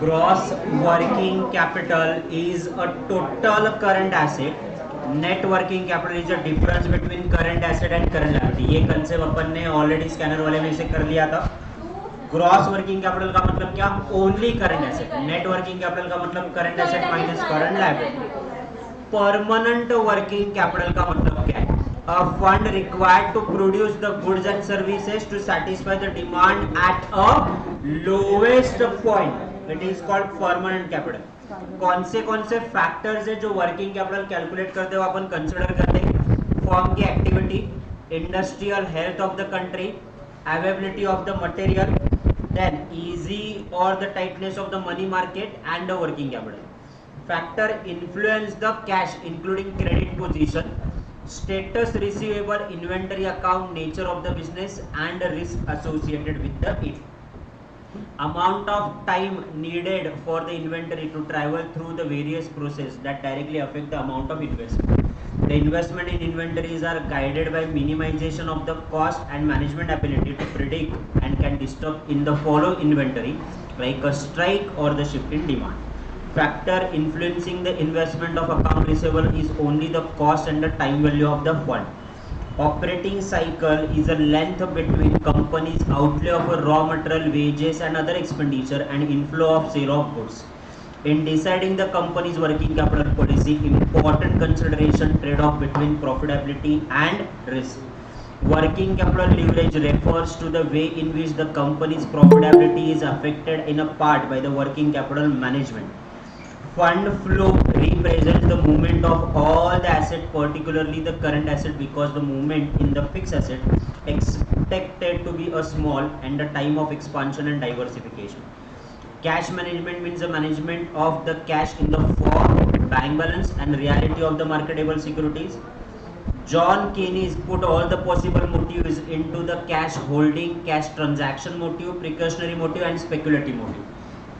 Gross working capital is a total current asset. Net working capital is a difference between current asset and current liability. ये concept अपन ने already scanner वाले में से कर लिया था. ग्रॉस वर्किंग कैपिटल का मतलब क्या? Only current asset. Net working capital का मतलब current asset minus current liability. Permanent working capital का मतलब क्या है? A fund required to produce the goods and services to satisfy the demand at a lowest point. It is called permanent capital. कौन से factors है जो working capital calculate करते हो अपन कंसिडर करते हैं? फर्म की activity, industrial health of the country, availability of the material, then easy or the tightness of the money market and the working capital. Factor influence the cash including credit position, status receivable, inventory account, nature of the business and the risk associated with the it. Amount of time needed for the inventory to travel through the various process that directly affect the amount of investment. The investment in inventories are guided by minimization of the cost and management ability to predict and can disturb in the follow inventory like a strike or the shift in demand. Factor influencing the investment of account receivable is only the cost and the time value of the fund. Operating cycle is a length between company's outlay of a raw material, wages and other expenditure and inflow of sale of goods. In deciding the company's working capital policy, important consideration trade-off between profitability and risk. Working capital leverage refers to the way in which the company's profitability is affected in a part by the working capital management. Fund flow represents the movement of all the asset, particularly the current asset, because the movement in the fixed asset expected to be a small and the time of expansion and diversification. Cash management means the management of the cash in the form, bank balance and reality of the marketable securities. John Keynes put all the possible motives into the cash holding, cash transaction motive, precautionary motive and speculative motive.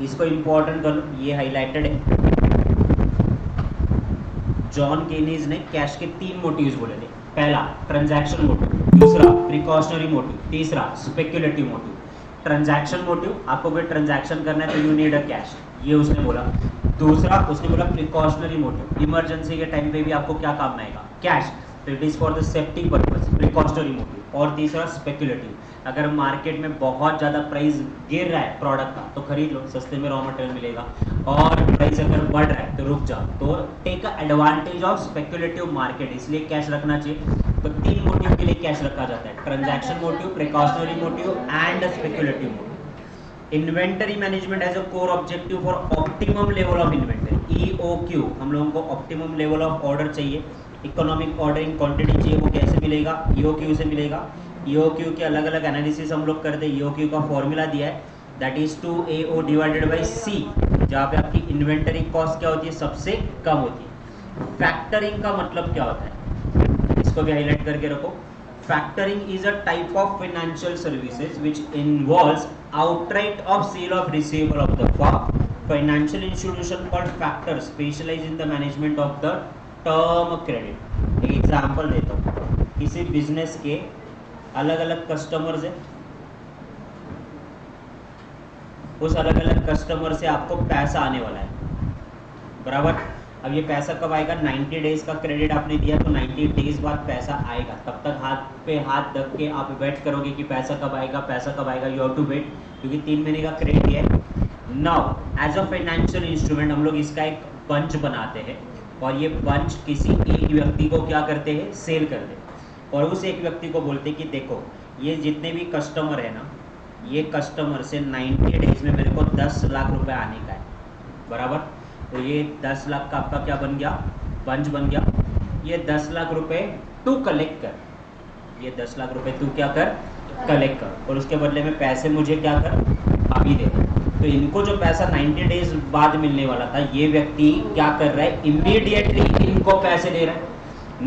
इसको important कर लो, ये highlighted है. John Kaynes ने cash के 3 motives बोले थे. पहला transaction motive, दूसरा प्रिकॉशनरी मोटिव, तीसरा स्पेक्युलेटिव मोटिव. ट्रांजैक्शन मोटिव, आपको कोई ट्रांजैक्शन करना है तो यू नीड अ कैश, ये उसने बोला. दूसरा उसने बोला प्रिकॉशनरी मोटिव, इमरजेंसी के टाइम पे भी आपको क्या काम आएगा? कैश. तो it is for the safety purpose, precautionary motive. और तीसरा स्पेक्युलेटिव, अगर मार्केट में बहुत ज़्यादा प्राइस गिर रहा है प्रोडक्ट का तो खरीद लो, सस्ते में रॉ मटेरियल मिलेगा. और प्राइस अगर बढ़ रहा है तो रुक जाओ. तो take advantage of speculative market, इसलिए कैश रखना चाहिए. तो 3 मोटिव के लिए कैश रखा जाता है: transaction motive, precautionary motive and speculative motive. Inventory management as a core objective for optimum level of inventory, EOQ. हम लोगों को ऑप्टिमम लेवल ऑफ ऑर्डर चाहिए, इकोनॉमिक ऑर्डरिंग क्वांटिटी चाहिए. वो कैसे मिलेगा? EOQ से मिलेगा. EOQ के अलग अलग एनालिसिस हम लोग करते हैं. EOQ का फॉर्मूला दिया है, that is 2AO divided by C, जहाँ पे आपकी इन्वेंटरी कॉस्ट क्या होती है? सबसे कम होती है. फैक्टरिंग का मतलब क्या होता है? इसको भी हाईलाइट करके रखो. Factoring is a type of financial services which involves outright of sale of receivable of the firm. Financial institution called factor specialise in the management of the term credit. एक एग्जाम्पल देता हूँ. किसी business के अलग अलग customers है, उस अलग अलग कस्टमर से आपको पैसा आने वाला है, बराबर. अब ये पैसा कब आएगा? 90 डेज का क्रेडिट आपने दिया तो 90 डेज बाद पैसा आएगा. तब तक हाथ पे हाथ रख के आप वेट करोगे कि पैसा कब आएगा, पैसा कब आएगा. यू हैव टू वेट, क्योंकि 3 महीने का क्रेडिट दिया है. Now as a financial instrument हम लोग इसका एक बंच बनाते हैं और ये बंच किसी एक व्यक्ति को क्या करते हैं? सेल करते हैं. और उस एक व्यक्ति को बोलते हैं कि देखो, ये जितने भी कस्टमर है ना, ये कस्टमर से 90 डेज में मेरे को 10 लाख रुपए आने का है, बराबर. तो ये 10 लाख का आपका क्या बन गया? बंच बन गया. ये 10 लाख रुपए तू कलेक्ट कर, ये 10 लाख रुपए तू क्या कर? कलेक्ट कर. और उसके बदले में पैसे मुझे क्या कर? अभी दे. तो इनको जो पैसा 90 डेज बाद मिलने वाला था, ये व्यक्ति क्या कर रहा है? इमीडिएटली इनको पैसे दे रहा है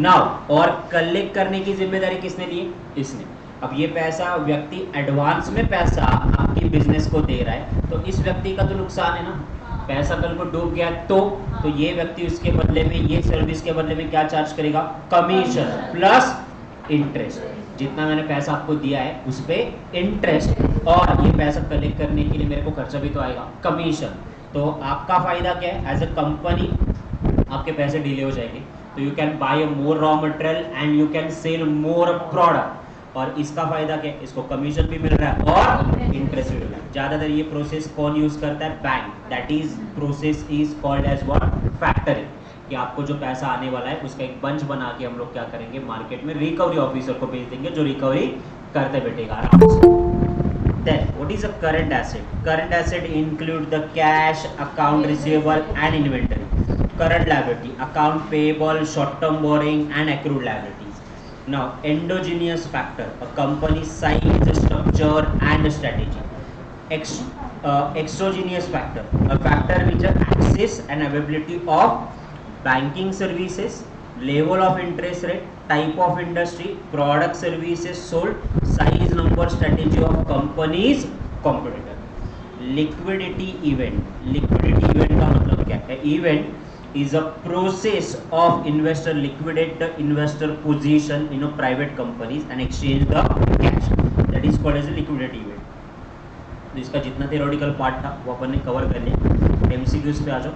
नाउ. और कलेक्ट करने की जिम्मेदारी किसने ली? इसने. अब ये पैसा व्यक्ति एडवांस में पैसा आपकी बिजनेस को दे रहा है, तो इस व्यक्ति का तो नुकसान है ना. पैसा कल को डूब गया तो ये व्यक्ति उसके बदले में, ये सर्विस के बदले में क्या चार्ज करेगा? Commission plus interest. जितना मैंने पैसा आपको दिया है उस पर इंटरेस्ट, और ये पैसा कलेक्ट करने के लिए मेरे को खर्चा भी तो आएगा, कमीशन. तो आपका फायदा क्या है, एज अ कंपनी आपके पैसे डिले हो जाएंगे, तो you can buy more raw material and you can sell more product, और इसका फायदा क्या है, इसको कमीशन भी मिल रहा है और इंटरेस्ट भी मिल रहा है। ज्यादातर ये प्रोसेस कौन यूज करता है, bank, that is process is called as what, factoring, कि आपको जो पैसा आने वाला है उसका एक बंच बना के हम लोग क्या करेंगे, मार्केट में रिकवरी ऑफिसर को भेज देंगे, जो रिकवरी करते बैठेगा आराम से। Then what is a current asset? Current asset include the cash, account receivable and inventory. Current liability, account payable, short-term borrowing and accrued liabilities. Now endogenous factor, a company's size, structure and strategy. Exogenous factor, a factor which is access and availability of banking services, level of interest rate, type of industry, product services sold, size, number, strategy of companies, competitor. Liquidity event, liquidity event का मतलब क्या है, event is a process of investor liquidate the investor position in a private companies and exchange the cash, that is called as a liquidity event. तो इसका जितना theoretical part था वो अपन ने कवर कर लिया। MCQs पे आ जाओ।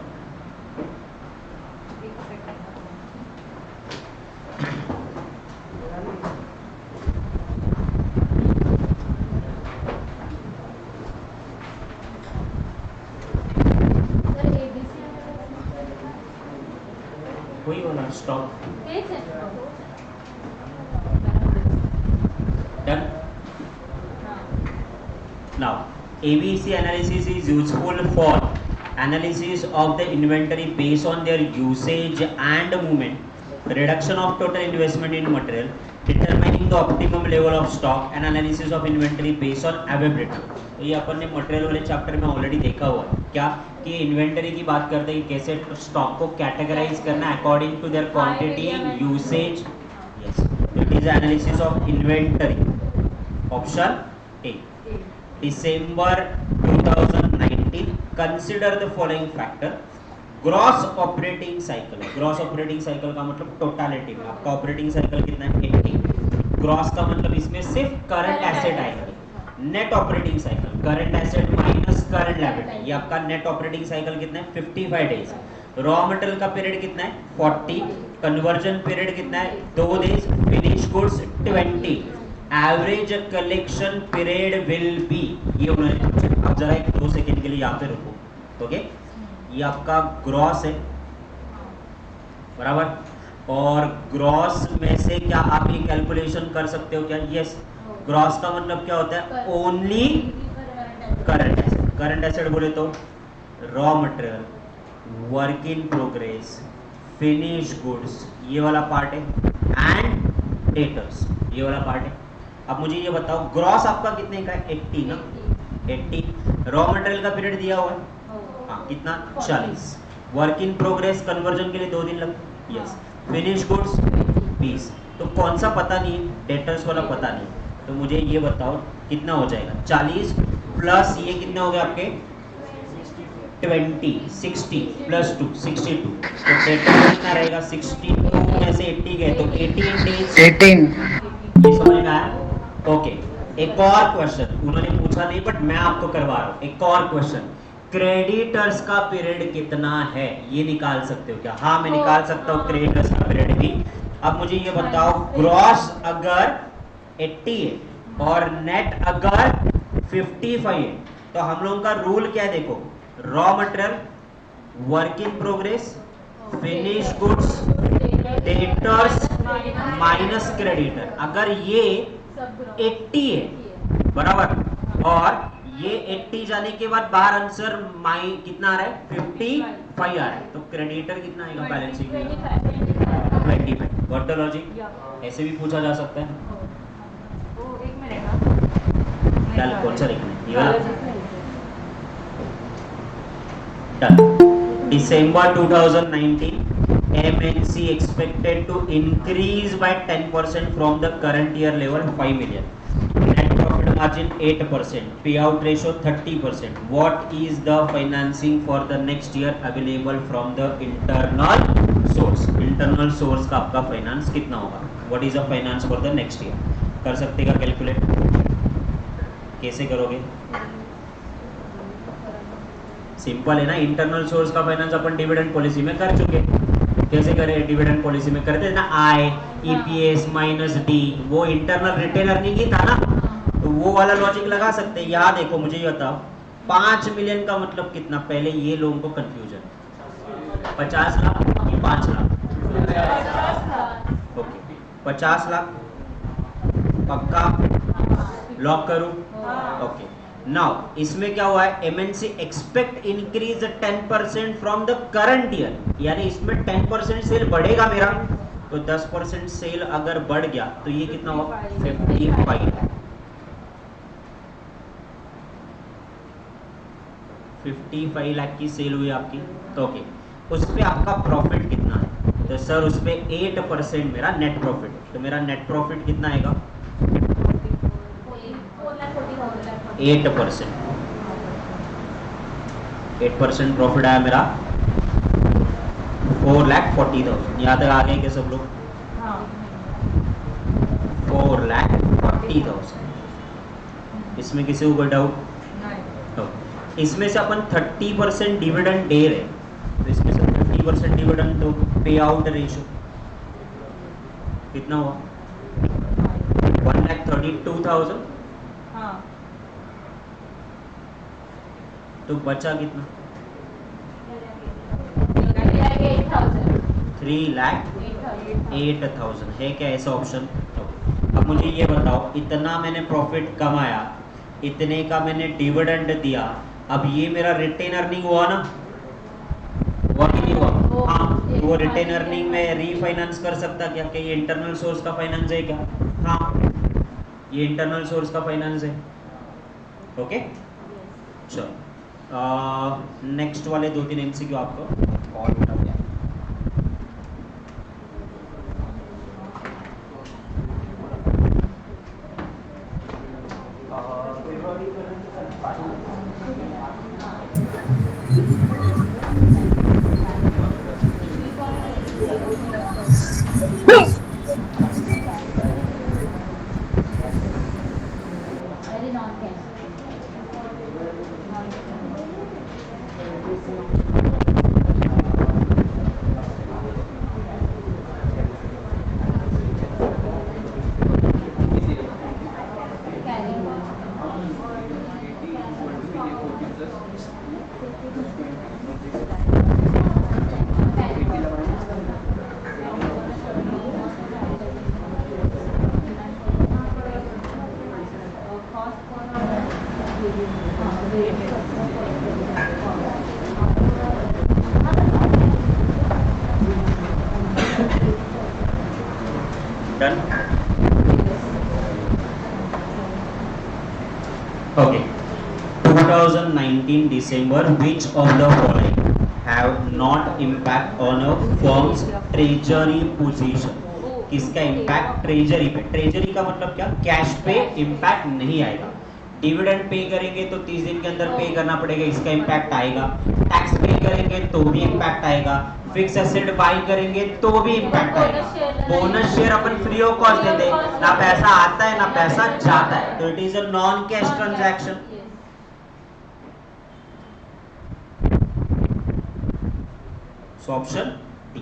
कोई वाला stop done. Now ABC analysis is useful for analysis of the inventory based on their usage and movement, reduction of total investment in material, determining the optimum level of stock and analysis of inventory based on availability. तो ये अपन ने material वाले chapter में already देखा हुआ है क्या, कि इन्वेंटरी की बात करते हैं कि कैसे स्टॉक को कैटेगराइज करना according to their quantity, usage. Yes, it is analysis of inventory. Option A. December 2019, consider the following factor. Gross operating cycle है, ग्रॉस ऑपरेटिंग साइकिल का मतलब टोटालिटी में आपका ऑपरेटिंग साइकिल कितना है, 80। ग्रॉस का मतलब इसमें सिर्फ करंट एसेट आएगा। Net operating cycle, current asset minus current liability, ये आपका नेट ऑपरेटिंग साइकिल कितना है, 55 डेज। रॉ मटेरियल का पीरियड कितना है, 40। कन्वर्जन पीरियड कितना है, 2 days. Finish goods 20। Average collection period will be, ये उन्होंने पूछा। अब जरा 2 सेकेंड के लिए यहाँ पे रुको। ओके, ये आपका ग्रॉस है बराबर, और ग्रॉस में से क्या आप ये कैलकुलेशन कर सकते हो क्या, यस। ग्रॉस का मतलब क्या होता है, only current asset. Current asset बोले तो raw material, work in progress, finish goods, ये वाला पार्ट है, एंड डेटर्स, ये वाला पार्ट है। अब मुझे ये बताओ, ग्रॉस आपका कितने का है, 80 ना, 80। रॉ मटेरियल का पीरियड दिया हुआ है, हाँ कितना, 40। वर्क इन प्रोग्रेस कन्वर्जन के लिए 2 दिन लगते, यस। Finish goods 20। तो कौन सा पता नहीं, डेटर्स वाला पता नहीं, तो मुझे ये बताओ कितना हो जाएगा, 40 प्लस ये कितने हो गए आपके 20, 60 प्लस 2, 62। तो डेटर कितना रहेगा, 62 में से 80 गए तो 18 डेज, 18। ये समझ में आया? ओके, एक और क्वेश्चन उन्होंने पूछा नहीं बट मैं आपको करवा रहा हूं। एक और क्वेश्चन, क्रेडिटर्स का पीरियड कितना है, ये निकाल सकते हो क्या? हाँ मैं निकाल सकता हूँ क्रेडिटर्स का पीरियड भी। अब मुझे ये बताओ, ग्रॉस अगर 80 है और नेट अगर 55 है, तो हम लोगों का रूल क्या है, देखो, raw material, work in progress, finish goods, debtors minus creditor. अगर ये 80 है बराबर, और ये 80 जाने के बाद बाहर आंसर कितना आ रहा है, 55 आ रहा है, तो क्रेडिटर कितना आएगा बैलेंस शीट में, 25। What the logic? ऐसे भी पूछा जा सकता है। चल कौन सा लिखना है, ये वाला done. December 2019, MNC expected to increase by 10% from the current year level 5 million. Net profit margin 8%, payout ratio 30%. What is the financing for the next year available from the internal source? Internal source का आपका finance कितना होगा? What is the finance for the next year? कर सकते का calculate? कैसे करोगे? Simple है ना, इंटरनल सोर्स का फाइनेंस अपन डिविडेंड पॉलिसी में कर चुके। कैसे करें? डिविडेंड पॉलिसी में करते ना, आई ईपीएस माइनस डी, वो इंटरनल रिटेन अर्निंग ही था ना, तो वो वाला लॉजिक लगा सकते हैं। यहाँ देखो, मुझे ये बताओ 5 मिलियन का मतलब कितना? पहले ये लोगों को कंफ्यूजन, 50 लाख कि 5 लाख? ओके, 50 लाख पक्का लॉक करूं? ओके, नाउ इसमें क्या हुआ है? MNC expect increase 10% from the current year, यानी इसमें 10% सेल बढ़ेगा मेरा, तो 10% सेल अगर बढ़ गया तो ये कितना हुआ? 55 लाख की सेल हुई आपकी, तो ओके, उस पे आपका प्रॉफिट कितना है? तो सर उस पे 8% मेरा नेट प्रॉफिट, तो मेरा नेट प्रॉफिट कितना आएगा? 8%। 8% प्रॉफिट आया मेरा 4,40,000। यहाँ तक आ गए क्या सब लोग? 4,40,000। इसमें किसी को कोई डाउट? तो इसमें से अपन 30% डिविडेंड दे रहे, तो इसमें से 30% डिविडेंड, तो पे आउट रेशियो कितना हुआ? 1,32,000। तो बचा कितना? 3,08,000 है क्या ऐसा ऑप्शन? अब मुझे ये बताओ, इतना मैंने प्रॉफिट कमाया, इतने का मैंने डिविडेंड दिया, अब ये मेरा रिटेन अर्निंग हुआ ना? हुआ कि नहीं हुआ? हाँ, तो वो रिटेन अर्निंग में रीफाइनेंस कर सकता क्या? कि ये इंटरनल सोर्स का फाइनेंस है क्या? हाँ, ये इंटरनल सोर्स का फाइनेंस है। ओके, चलो नेक्स्ट वाले 2-3 एमसीक्यू आपको और उठा दिया। Done? Okay. 2019 December, which of the following have not impact on a firm's treasury position? किसका इम्पैक्ट ट्रेजरी पे? ट्रेजरी का मतलब क्या? कैश पे इम्पैक्ट नहीं आएगा। डिविडेंड पे करेंगे तो 30 दिन के अंदर पे करना पड़ेगा, इसका इम्पैक्ट आएगा। टैक्स पे करेंगे तो भी इम्पैक्ट आएगा। फिक्स एसेट बाई करेंगे तो भी इम्पैक्ट आएगा। Bonus share upon free of cost देते हैं, ना पैसा आता है ना पैसा जाता है, तो it is a non cash transaction. So option D.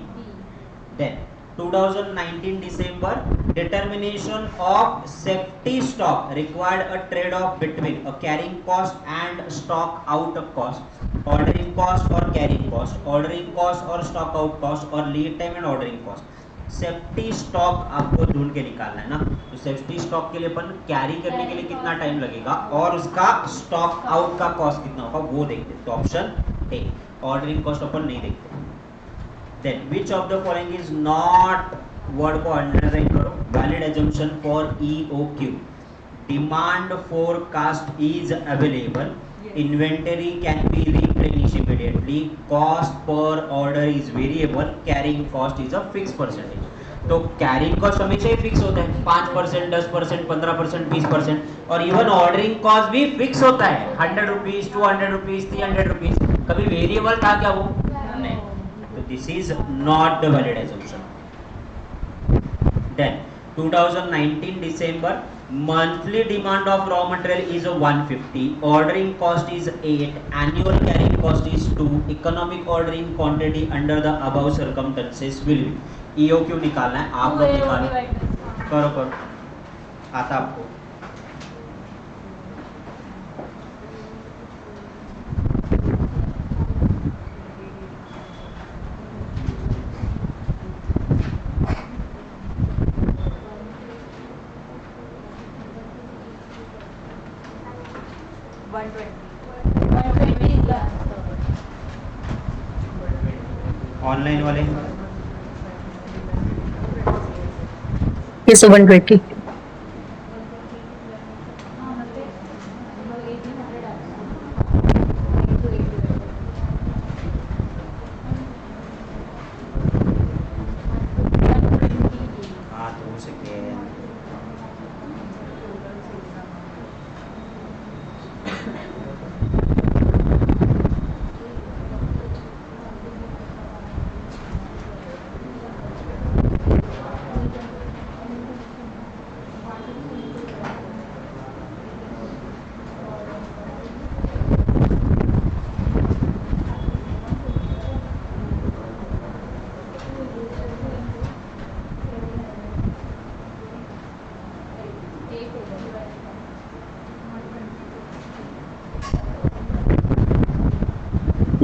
Then 2019 December, determination of safety stock required a trade-off between a carrying cost and stock out cost, ordering cost or carrying cost, ordering cost or stock out cost, और lead time and ordering cost। Safety stock आपको ढूंढ के निकालना है ना, तो safety stock के लिए अपन कैरी करने के लिए कितना टाइम लगेगा और उसका स्टॉक आउट का कॉस्ट कितना होगा वो देखते हैं। तो ऑप्शन ए, ऑर्डरिंग कॉस्ट अपन नहीं देखते। Then which of the following is not, word को अंडरलाइन करो, valid assumption for EOQ? Demand forecast is available, inventory can be replenished immediately, cost per order is variable, carrying cost is a fixed percentage। तो carrying cost हमेशा ही fix होता है, 5%, 10%, 15%, 20%, और even ordering cost भी fix होता है, 100 rupees, 200 rupees, 300 rupees. कभी variable था क्या वो? नहीं। This is not the valid assumption. Then 2019 December, Monthly demand of raw material is 150, ordering cost is 8, annual carrying cost is 2, economic ordering quantity under the above circumstances will be। EOQ निकालना है, आप लोग निकालो, करो करो, आता आपको। Online वाले Yes, so 120. हाँ 2 सेकेंड,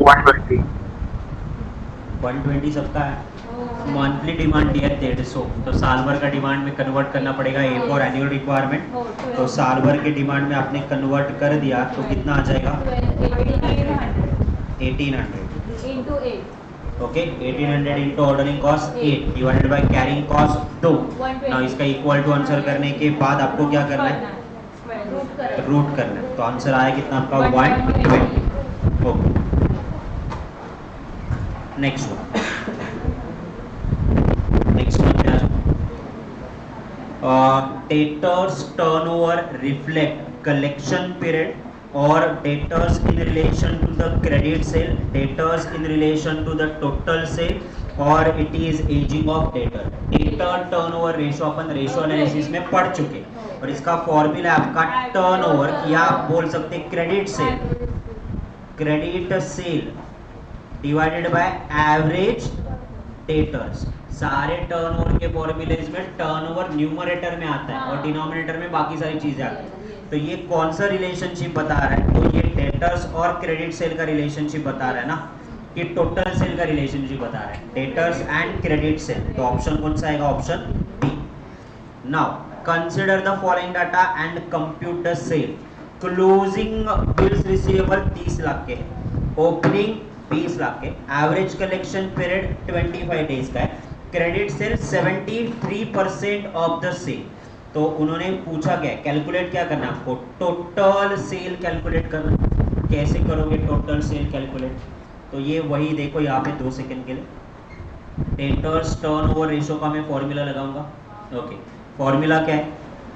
$120. 120 सबका है। मंथली डिमांड दिया है 150, तो साल भर का डिमांड में कन्वर्ट करना पड़ेगा ए फॉर एनुअल रिक्वायरमेंट। तो साल भर के डिमांड में आपने कन्वर्ट कर दिया तो कितना आ जाएगा 1800। into 8. Okay 1800 into ordering cost 8 divided by carrying cost 2। ना इसका इक्वल टू आंसर करने के बाद आपको क्या करना है, रूट करना है। तो आंसर आया कितना आपका 120। Okay next one, next one पे आ जाओ। Debtors turnover reflect collection period और debtors in relation to the credit sale, debtors in relation to the total sale और it is ageing of debtor. Debtor turnover ratio अपन ratio analysis में पढ़ चुके और इसका फॉर्मूला आपका टर्नओवर या आप बोल सकते credit sale, credit sale divided by average debtors. सारे टर्नओवर के फॉर्मूलेज में टर्नओवर न्यूमरेटर में आता है और डिनोमिनेटर में बाकी सारी चीजें आती हैं। तो ये कौन सा रिलेशनशिप बता रहा है, तो ये डेटर्स और क्रेडिट सेल का रिलेशनशिप बता रहा है ना, कि टोटल सेल का रिलेशनशिप बता रहा है, डेटर्स एंड क्रेडिट सेल। तो ऑप्शन कौन सा आएगा, option B. Now consider the following data and compute the sale. Closing bills receivable 30 lakh के, ओपनिंग 20 लाख के, एवरेज कलेक्शन पीरियड 25 डेज का है, credit sale 73% of the sale. तो उन्होंने पूछा क्या, कैलकुलेट क्या करना है आपको, टोटल सेल कैलकुलेट करना। कैसे करोगे टोटल सेल कैलकुलेट, तो ये वही देखो यहाँ पे 2 सेकंड के लिए, डेटर्स टर्नओवर रेशो का मैं फॉर्मूला लगाऊंगा। ओके फॉर्मूला क्या है,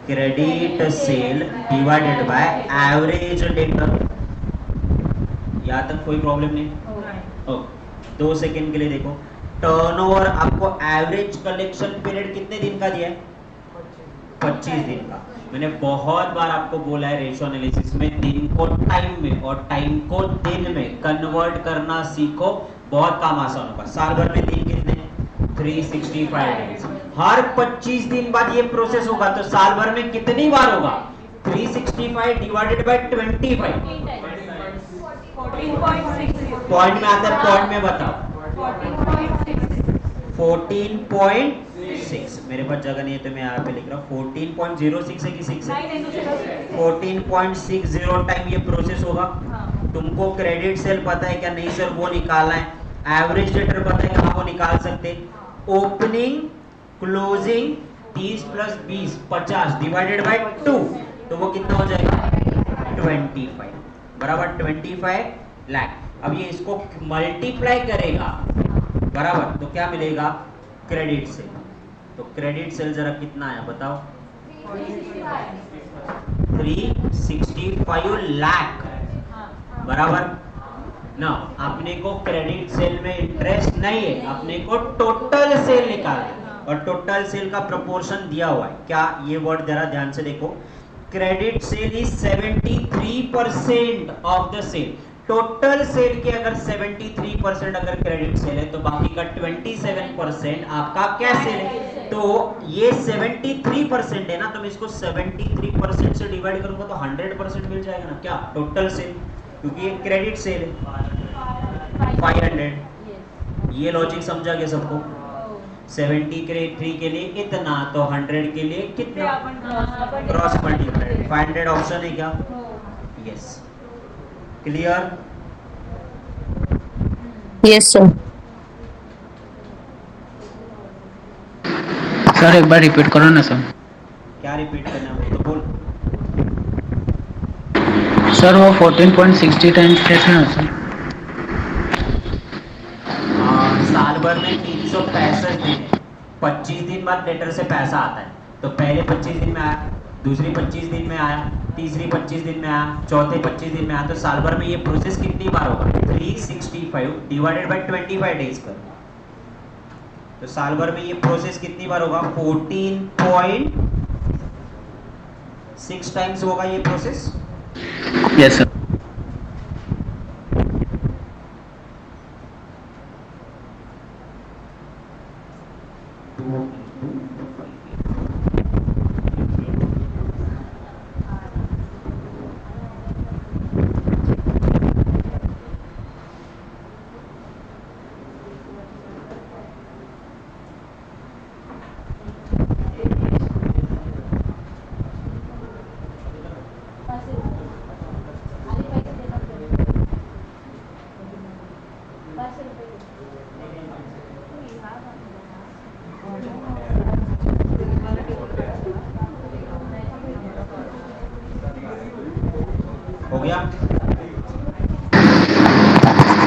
credit cell divided by average debtor. यहाँ तक कोई प्रॉब्लम नहीं। ओके 2 सेकंड के लिए देखो, टर्नओवर आपको एवरेज कलेक्शन पीरियड कितने दिन का दिया है, 25 दिन का। मैंने बहुत बार आपको बोला है रेशो एनालिसिस में दिन को टाइम में और टाइम को दिन में कन्वर्ट करना सीखो, बहुत काम आसान होगा। साल भर में दिन कितने, 365 डेज। हर 25 दिन बाद ये प्रोसेस होगा, तो साल भर में कितनी बार होगा, 365 डिवाइडेड बाय 25। पॉइंट में आता है, पॉइंट में बताओ। 14.6, मेरे पास जगह नहीं है तो मैं यहाँ पे लिख रहा हूँ 14.06 है कि 6 है, 14.60 टाइम ये प्रोसेस होगा। तुमको क्रेडिट सेल पता है क्या, नहीं सर वो निकालना है। एवरेज डेटर पता है क्या, वो निकाल सकते। ओपनिंग क्लोजिंग 30 + 20 50 डिवाइडेड बाय 2, तो वो कितना हो जाएगा 25 बराबर 25 लाख। अब ये इसको मल्टीप्लाई करेगा बराबर, तो क्या मिलेगा, क्रेडिट सेल। तो क्रेडिट सेल जरा कितना आया बताओ, 365 लाख बराबर ना। अपने को क्रेडिट सेल में इंटरेस्ट नहीं है, अपने को टोटल सेल निकालना है। और टोटल सेल का प्रोपोर्शन दिया हुआ है। क्या ये वर्ड जरा ध्यान से देखो, credit sale is 73% of the sale. Total sale के अगर 73% अगर क्रेडिट सेल है तो बाकी का 27% आपका क्या सेल है। तो ये 73% है ना, तो मैं इसको 73% से डिवाइड करूंगा तो 100% मिल जाएगा ना, क्या टोटल सेल, क्योंकि ये क्रेडिट सेल है 500। ये लॉजिक समझा गया सबको। 73 के लिए इतना, तो 100 के लिए कितना, क्रॉस मल्टीप्लाइड। 500 ऑप्शन है क्या? Yes, clear? Yes, sir. Sir एक बार रिपीट करो ना सर। क्या रिपीट करना है वो तो बोल। सर वो 14.60 टाइम्स कैसे है सर? साल भर में 365 दिन है, 25 दिन बाद डेटर से पैसा आता है। तो पहले 25 दिन में आया, दूसरी 25 दिन में आया, तीसरी 25 दिन में आया, चौथे 25 दिन में आया। तो साल भर में ये प्रोसेस कितनी बार होगा? 365 डिवाइडेड बाय 25 डेज पर। तो साल भर में ये प्रोसेस कितनी बार होगा? 14.6 टाइम्स होगा ये प्रोसेस। Yes sir. हो गया?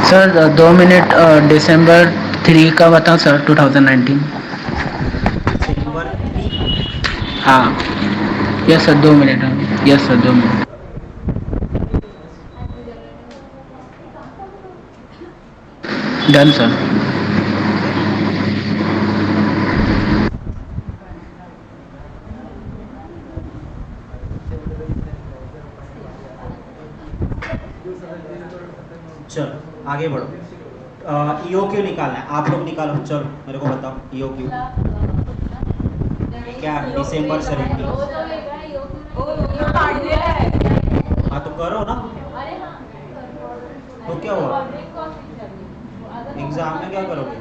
सर 2 मिनट, दिसंबर 3 का बताओ सर, 2019। दिसंबर 3। हाँ yes sir, 2 minute. Yes sir 2 minute. Done sir. चलो आगे बढ़ो। ईओ क्यू निकालना है, आप लोग निकालो। चलो मेरे को बताओ ईओ क्यू क्या? दिसंबर 17। हाँ तो करो ना, तो क्या हुआ? एग्जाम में क्या करोगे?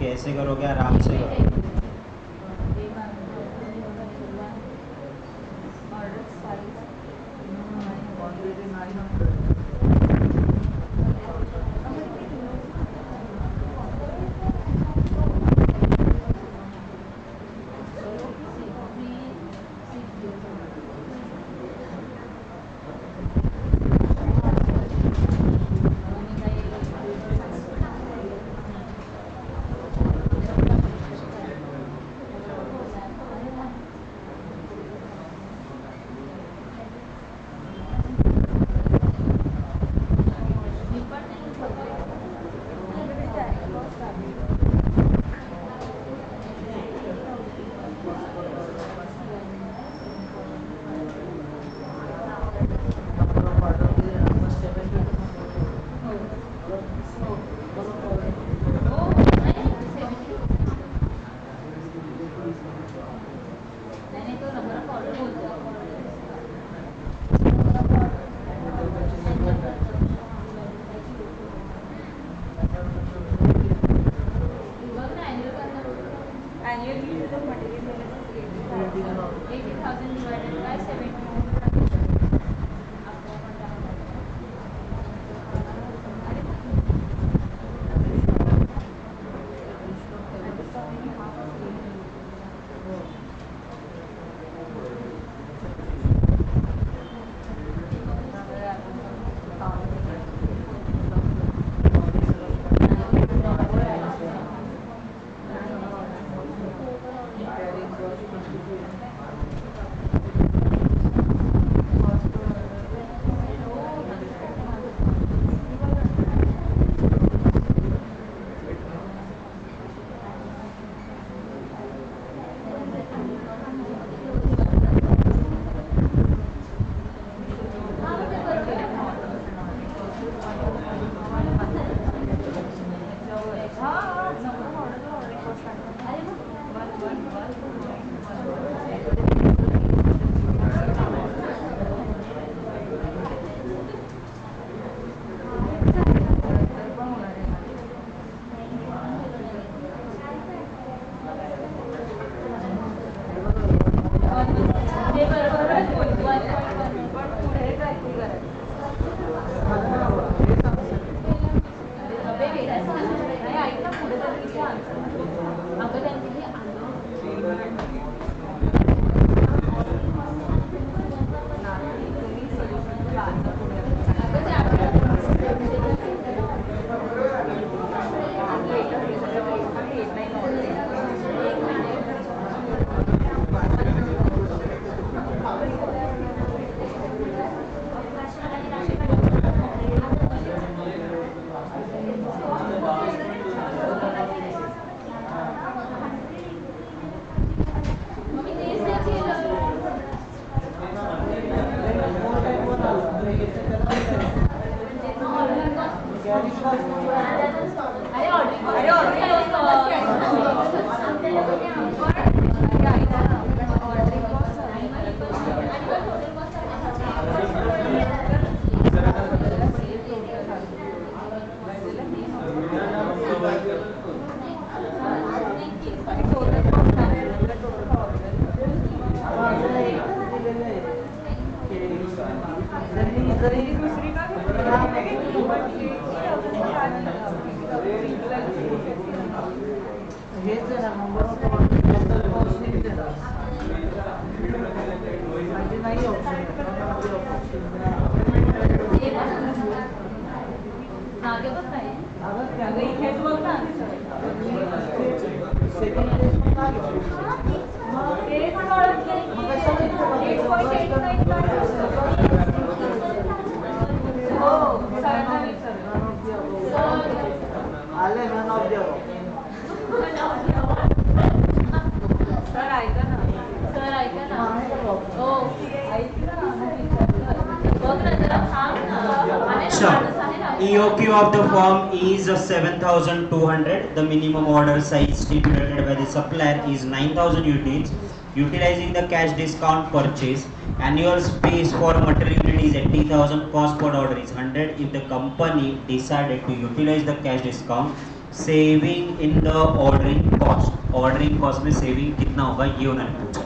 कैसे करोगे? आराम से करो। Sure. EOQ of the firm is 7,200. The minimum order size stipulated by the supplier is 9,000 units. Utilizing the cash discount purchase, annual space for material unit is 80,000. Cost per order is 100. If the company decided to utilize the cash discount, saving in the ordering cost में saving कितना होगा ये उन्होंने पूछा।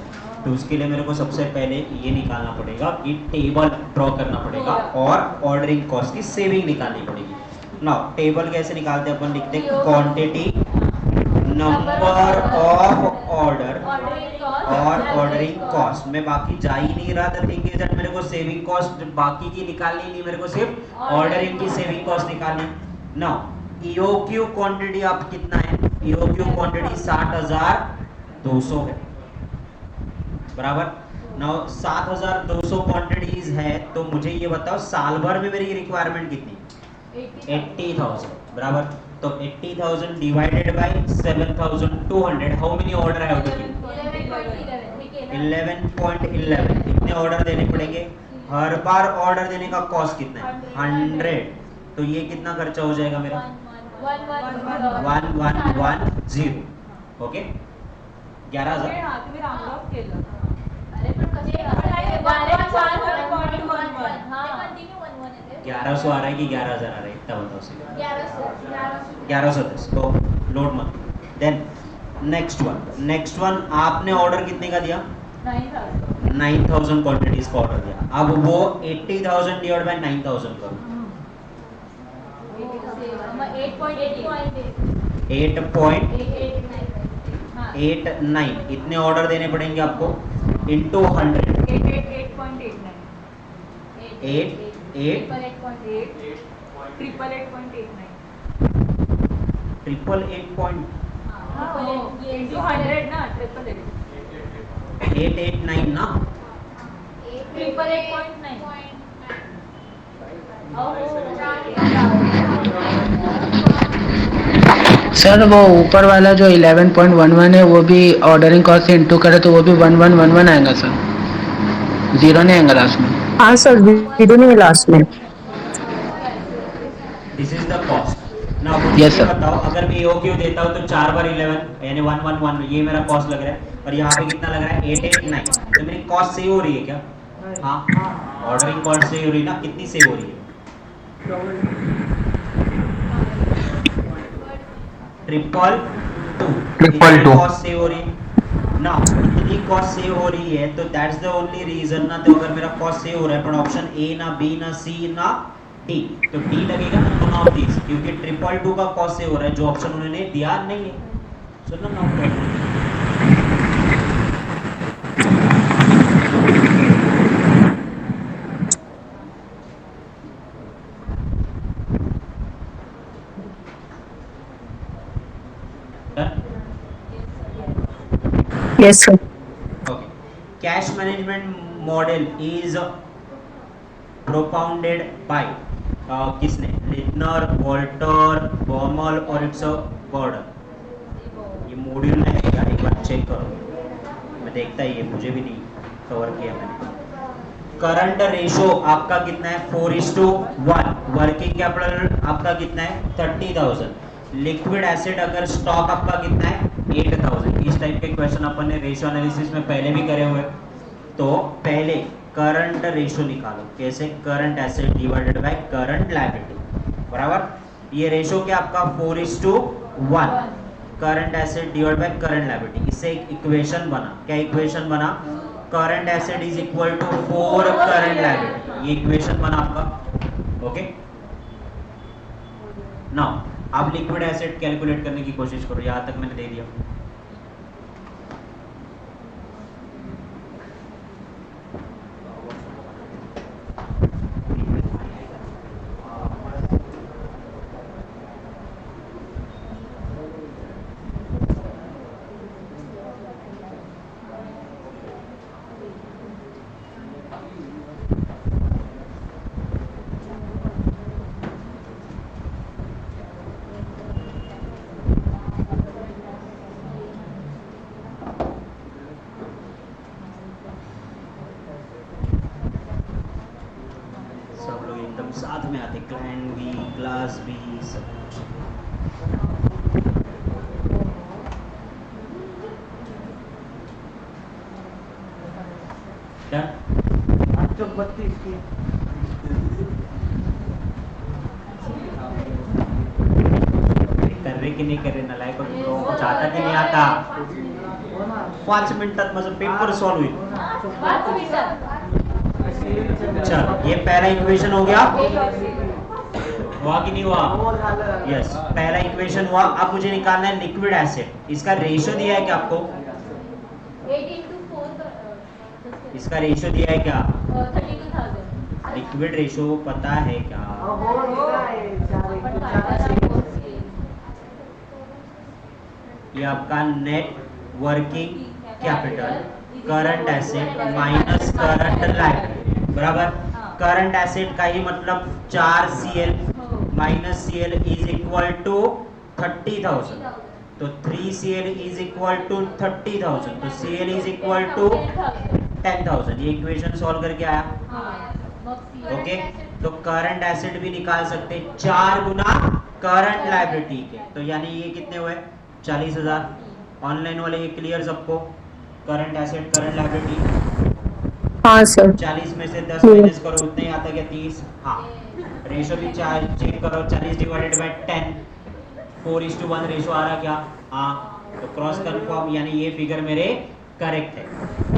तो उसके लिए मेरे को सबसे पहले ये निकालना पड़ेगा कि टेबल ड्रॉ करना पड़ेगा और ऑर्डरिंग कॉस्ट की सेविंग निकालनी पड़ेगी। नाउ टेबल कैसे निकालते हैं, अपन लिखते हैं क्वांटिटी, नंबर ऑफ ऑर्डर और ऑर्डरिंग कॉस्ट। मैं बाकी जा ही नहीं रहा था, थिंक इज दैट मेरे को सेविंग कॉस्ट बाकी की निकालनी नहीं, मेरे को सिर्फ ऑर्डरिंग की सेविंग कॉस्ट निकालनी। नाउ ईओक्यू क्वांटिटी आप कितना है, ईओक्यू क्वांटिटी 60,200 है, बराबर। नाउ 7,200 क्वांटिटीज है, तो मुझे ये बताओ साल भर में मेरी रिक्वायरमेंट कितनी, 80,000, बराबर। तो 80,000 divided by 7,200, how many order है 11.11। इतने ऑर्डर देने पड़ेंगे, हर बार ऑर्डर देने का कॉस्ट कितना है 100। तो ये कितना खर्चा हो जाएगा मेरा 1110, ओके 11,000। 1100 आ रहा है कि 11,000 आ रहा है, इतना बताओ सही। 1110, तो लोड मत। देन नेक्स्ट वन आपने ऑर्डर कितने का दिया 9,000 क्वांटिटीज का ऑर्डर दिया। अब वो 80,000 डिवाइड बाय 9,000 करो, 8.89। इतने ऑर्डर देने पड़ेंगे आपको इंटू 100, 889 ना, सर वो ऊपर वाला जो 11.11 है वो भी ऑर्डरिंग कॉस्ट से इंटू करे तो वो भी 1111 आएगा सर, जीरो नहीं आएगा लास्ट में। हाँ सर, जीरो नहीं लास्ट में। This is the cost. Now Yes, ये sir. बताओ, अगर मैं ईओक्यू देता हूँ तो 4 बार 11 यानी 111, ये मेरा कॉस्ट लग रहा है, और यहाँ पे कितना लग रहा है 889। तो मेरी कॉस्ट सेव हो रही है क्या, हाँ ऑर्डरिंग कॉस्ट सेव हो रही है ना, कितनी सेव हो रही है 222 कॉस्ट सेव हो रही है ना। इतनी कॉस्ट सेव हो रही है तो दैट्स द ओनली रीजन ना। तो अगर मेरा कॉस्ट सेव हो रहा है पर ऑप्शन ए ना, बी ना, सी ना, डी, तो डी लगेगा ना दोनों ऑफ दीस, क्योंकि 222 का कॉस्ट सेव हो रहा है, जो ऑप्शन उन्होंने दिया नहीं है। सुनो ना, yes sir. okay. Cash management model is propounded by किसने, लिटनर, वॉल्टर, बॉमल और इट्स अ बर्डन। ये मॉड्यूल में है यार, एक बार चेक करो, मैं देखता ही है, मुझे भी नहीं कवर किया मैंने। करंट रेशो आपका कितना है 4:1। वर्किंग कैपिटल आपका कितना है 30,000। लिक्विड एसिड अगर स्टॉक आपका कितना है 8,000। इस टाइप के क्वेश्चन अपन ने रेशियो एनालिसिस में पहले भी करे हुए। तो पहले करंट रेशियो निकालो, कैसे, current asset divided by current liability, बराबर। ये रेशियो क्या आपका 4:1, current asset divide by current liability. इससे एक इक्वेशन बना, क्या इक्वेशन बना, current asset is equal to 4 current liability. ये इक्वेशन बना आपका। ओके, नाउ आप लिक्विड एसिड कैलकुलेट करने की कोशिश करो, यहां तक मैंने दे दिया। सब लोग एकदम साथ में आते, क्लाइंट भी, क्लास भी, सब कुछ। डन? कर रहे कि नहीं कर रहे, नालायक तुम लोगों को आता कि नहीं आता? 5 मिनिटात माझं पेपर सॉल्व होईल। चल, ये पहला इक्वेशन हो गया, हुआ कि नहीं हुआ? यस, पहला इक्वेशन हुआ। अब मुझे निकालना है लिक्विड एसिड। इसका रेशियो दिया है क्या आपको? 8 इसका रेशियो दिया है क्या? 32,000। लिक्विड रेशियो पता है क्या? ये आपका net working capital, current asset minus current liability, बराबर। करंट एसेट का ही मतलब 4CL minus CL is equal to 30,000, तो 3CL इज इक्वल टू 30,000, तो CL इज इक्वल टू 10,000। ये इक्वेशन सॉल्व करके आया। ओके, तो करंट एसेट भी निकाल सकते 4 गुना करंट लायबिलिटी के, तो यानी ये कितने हुए? 40,000। ऑनलाइन वाले ये क्लियर सबको? करंट एसेट करंट लायबिलिटी हाँ सर। 40 में से 10 माइनस करो, उतने ही आता है क्या? 30। हाँ, रेशियो भी चेक करो, 40 डिवाइडेड बाय 10, 4:1 रेशियो आ रहा क्या? हाँ, तो क्रॉस कंफर्म, यानी ये फिगर मेरे करेक्ट है।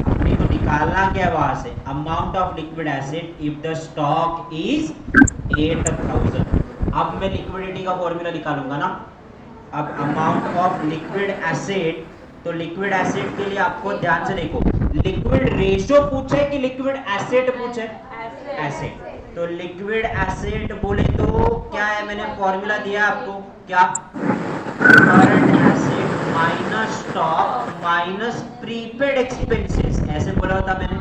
अपने को निकालना क्या है वहां से? Amount of liquid acid if the stock is 8,000। अब मैं लिक्विडिटी का फॉर्मूला निकालूंगा ना। अब अमाउंट ऑफ लिक्विड एसिड, तो लिक्विड एसिड के लिए आपको ध्यान से देखो, लिक्विड रेशियो पूछे कि लिक्विड एसिड पूछे? एसिड। तो लिक्विड एसिड बोले तो क्या है? मैंने फॉर्मूला दिया आपको, क्या? Current acid minus stock minus prepaid expenses, ऐसे बोला होता मैंने।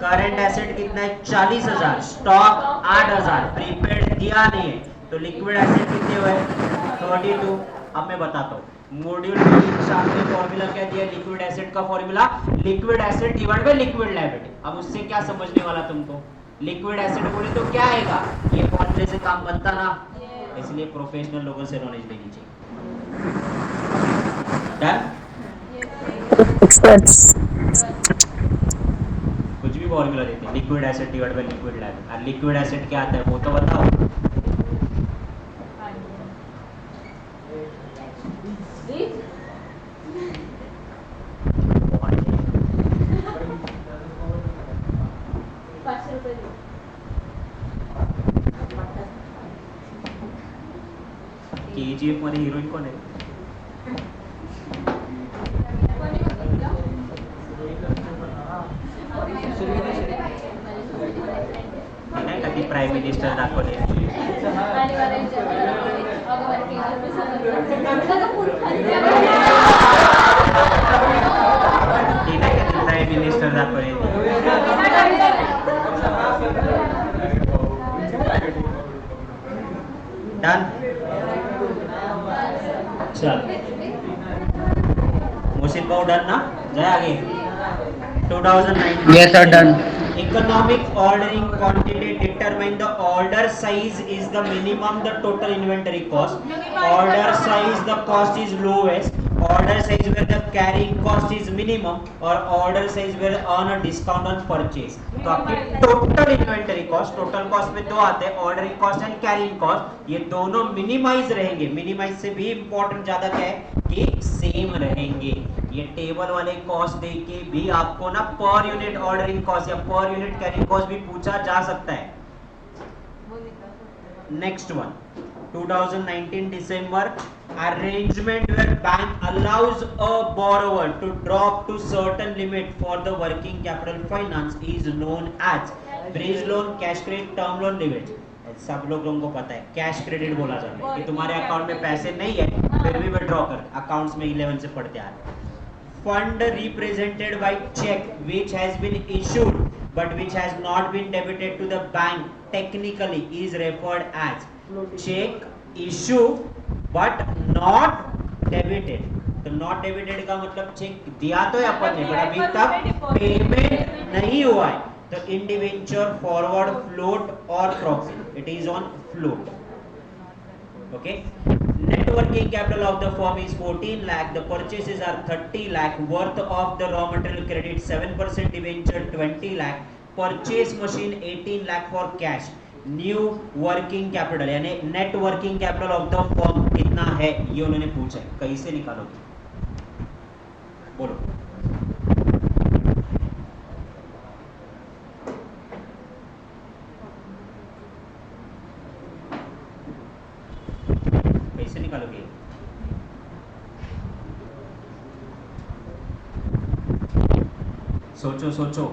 करंट एसिड कितना है? 40,000, स्टॉक 8,000, प्रीपेड दिया नहीं है, तो लिक्विड एसिड कितने हुए? 32। अब मैं बताता हूँ, मॉड्यूल के सामने फॉर्मूला क्या दिया लिक्विड एसिड का? Formula liquid acid divide by liquid liability. अब उससे क्या समझने वाला तुमको? लिक्विड एसिड बोले तो क्या आएगा? ये फॉर्मूले से काम बनता ना, इसलिए प्रोफेशनल लोगों से नॉलेज लेनी चाहिए। डन? कुछ भी फॉर्मूला देते हैं, liquid acid divide by liquid liability. और लिक्विड एसिड क्या आता है वो तो बताओ। KGF मध्ये हिरोईन कोण आहे? नाही का ती प्राईम मिनिस्टर दाखवले? ती नाही का ती प्राईम मिनिस्टर दाखवले? डन? चल, मोहसिन भाऊ डन ना? जाए आगे। 2019 Yes sir, done. economic ordering quantity determine the order size is the minimum the total inventory cost. Order size the cost is lowest. Order size where the carrying cost is minimum, और order size where on a discount on purchase. तो आपकी total inventory cost, total cost में दो आते हैं, ordering cost and carrying cost, ये दोनों minimise रहेंगे। मिनिमाइज से भी इंपॉर्टेंट ज्यादा क्या है कि सेम रहेंगे। ये टेबल वाले कॉस्ट दे के भी आपको ना पर यूनिट ऑर्डरिंग कॉस्ट या पर यूनिट कैरिंग कॉस्ट भी पूछा जा सकता है। Next one 2019 December, arrangement where bank allows a borrower to drop to certain limit for the working capital finance is known as bridge loan, cash credit, term loan, leverage। सब लोगों को पता है कैश क्रेडिट बोला जाता है कि तुम्हारे अकाउंट में पैसे नहीं है फिर भी विड्रॉ कर, अकाउंट्स में 11 से पढ़ते आ रहे। Fund represented by cheque which has been issued but which has not been debited to the bank technically is referred as check issue but not debited। तो नॉट डेबिटेड का मतलब चेक दिया तो है अपन ने बट अभी तक पेमेंट नहीं हुआ है, तो इन डिवेंचर, फॉरवर्ड, फ्लोट और proxy, it is on float. Okay, net working capital of the firm is 14 lakh, the purchases are 30 lakh, worth of the raw material credit 7%, debenture 20 lakh, purchase machine 18 lakh for cash, new working capital यानी net working capital of the firm कितना है ये उन्होंने पूछा है, कैसे निकालोगे बोलो। कैसे निकालोगे? सोचो सोचो।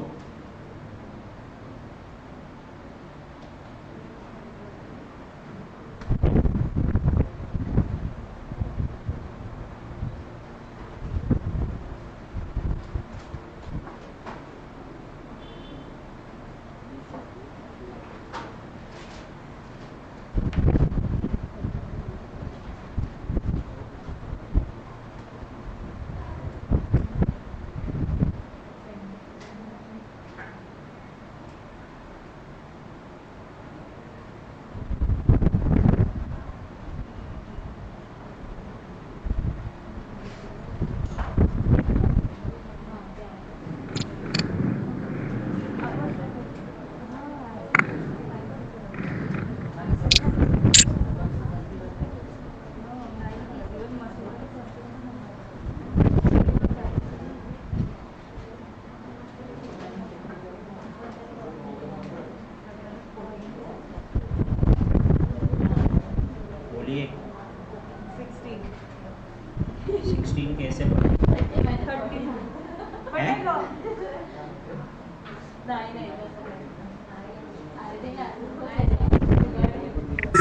बोलिए 16 कैसे पढ़े?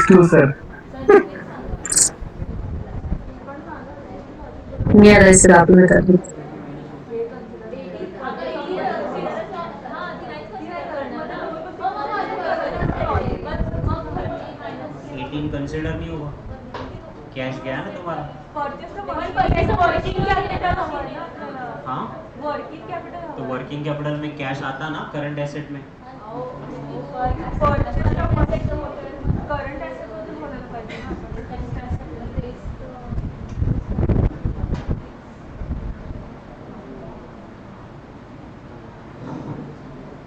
Two, sir. नहीं आ रहा इससे आप ही बता दो। कंसिडर नहीं होगा, कैश गया ना तुम्हारा। हाँ तो वर्किंग कैपिटल में कैश आता ना करंट एसेट में।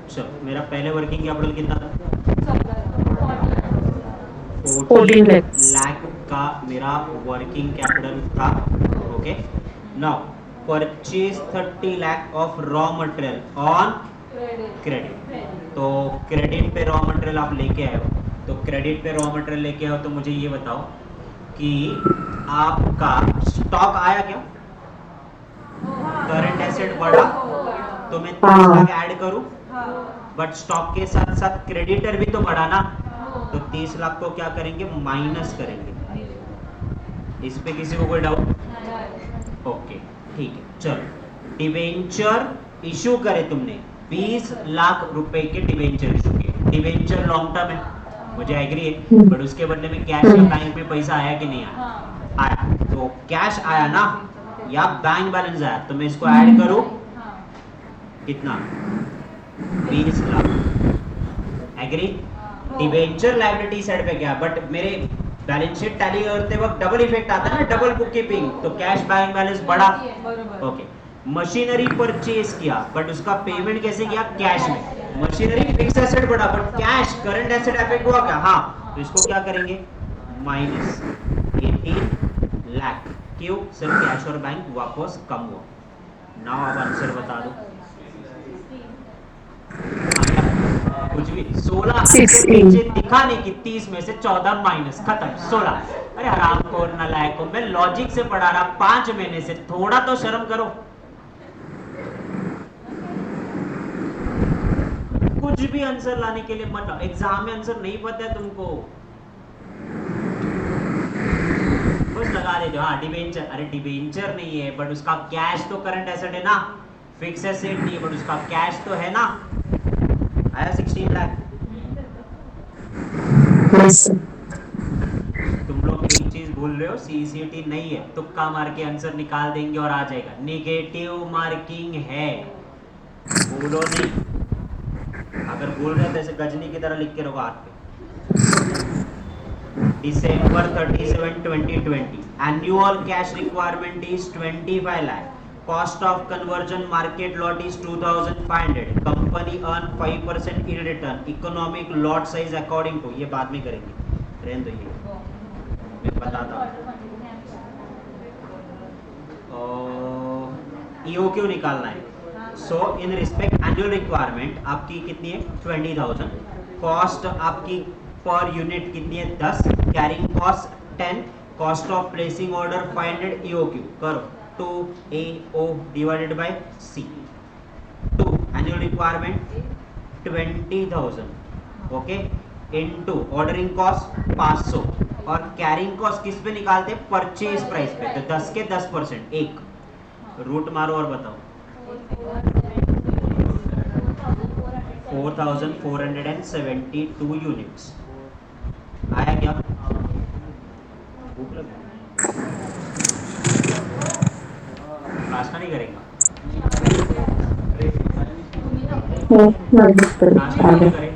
चलो मेरा पहले वर्किंग कैपिटल कितना था? 14 lakhs। लाख का मेरा वर्किंग कैपिटल था। Okay, now purchase 30 lakh of raw material on credit. तो क्रेडिट पे रॉ मटेरियल आप लेके आए हो, तो क्रेडिट पे रॉ मटेरियल लेके आओ तो मुझे ये बताओ कि आपका स्टॉक आया क्या? करंट एसेट बढ़ा तो मैं 30 लाख ऐड करूं, बट स्टॉक के साथ साथ क्रेडिटर भी तो बढ़ा ना, तो 30 लाख को क्या करेंगे? माइनस करेंगे। इस पे किसी को कोई डाउट? ओके ठीक है, चलो डिवेंचर इशू करे तुमने, 20 लाख रुपए के डिवेंचर इशू किए। डिवेंचर लॉन्ग टर्म है, मुझे एग्री है, बट उसके बदले में कैश या बैंक में पैसा आया कि नहीं आया? आया। तो कैश आया ना या बैंक बैलेंस आया, तो मैं इसको ऐड करूं कितना? 20 lakh. Agree? Debenture liability side पे क्या, बट मेरे बैलेंस शीट टैली करते वक्त डबल इफेक्ट आता है ना, डबल बुक कीपिंग, तो कैश बैंक बैलेंस बढ़ा। ओके, मशीनरी परचेज किया बट उसका पेमेंट कैसे किया? कैश में। मशीनरी फिक्स एसेट बढ़ा but cash current asset affect हुआ क्या? हाँ, तो इसको क्या करेंगे? माइनस 18 लाख। क्यों? सिर्फ कैश और बैंक वापस कम हुआ। नाउ अब आंसर बता दो। कुछ भी 16 से 16 नीचे दिखा नहीं कि 30 में से 14 माइनस, खत्म 16। अरे हराम को नालायक को, मैं लॉजिक से पढ़ा रहा, 5 महीने से, थोड़ा तो शर्म करो। कुछ भी आंसर लाने के लिए मत, एग्जाम में आंसर नहीं पता है तुमको, बस लगा देते हो। हाँ डिबेंचर, अरे डिबेंचर नहीं है बट उसका कैश तो करंट एसेट है ना, फिक्स एसेट नहीं है बट उसका कैश तो है ना। आया 16 लाख। Yes sir. तुम लोग एक चीज भूल रहे हो, सीसीटी नहीं है, तुक्का मार के आंसर निकाल देंगे और आ जाएगा। नेगेटिव मार्किंग है, बोलो नहीं। अगर बोल रहे हो तो ऐसे गजनी की तरह लिख के रखो हाथ पे। December 31, 2020, annual cash requirement is 25 lakh. Cost of conversion market lot is 2,500. Company earn 5% in return. Economic lot size according to, ये बाद में करेंगे, रहने दो ये, मैं बताता हूँ। EOQ निकालना है। So in respect annual requirement आपकी कितनी है 20,000, कॉस्ट आपकी पर यूनिट कितनी है 10, carrying cost 10, cost of placing order 500, EOQ करो 2AO divided by C। 2 annual requirement 20,000 okay, into ordering cost 500 और कैरिंग कॉस्ट किस पे निकालते हैं, परचेज प्राइस पे, तो 10 के 10%, एक रूट मारो और बताओ। 4,472 यूनिट्स आया क्या? भूख लगी, नाश्ता नहीं करेंगे? नाश्ता नहीं करें?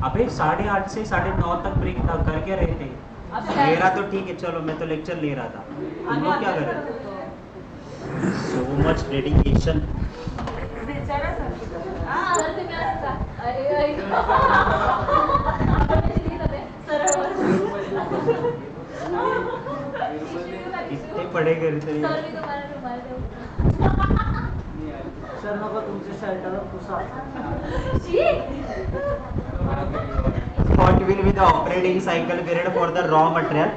अबे 8:30 से 9:30 तक ब्रेक था, करके रहे थे। मेरा तो ठीक है, चलो मैं तो लेक्चर ले रहा था, तुम लोग क्या कर रहे थे? So much dedication. कितने पढ़े गए थे? सर नको तुमच्या शर्टाला Pusa. What will be the operating cycle period for the raw material?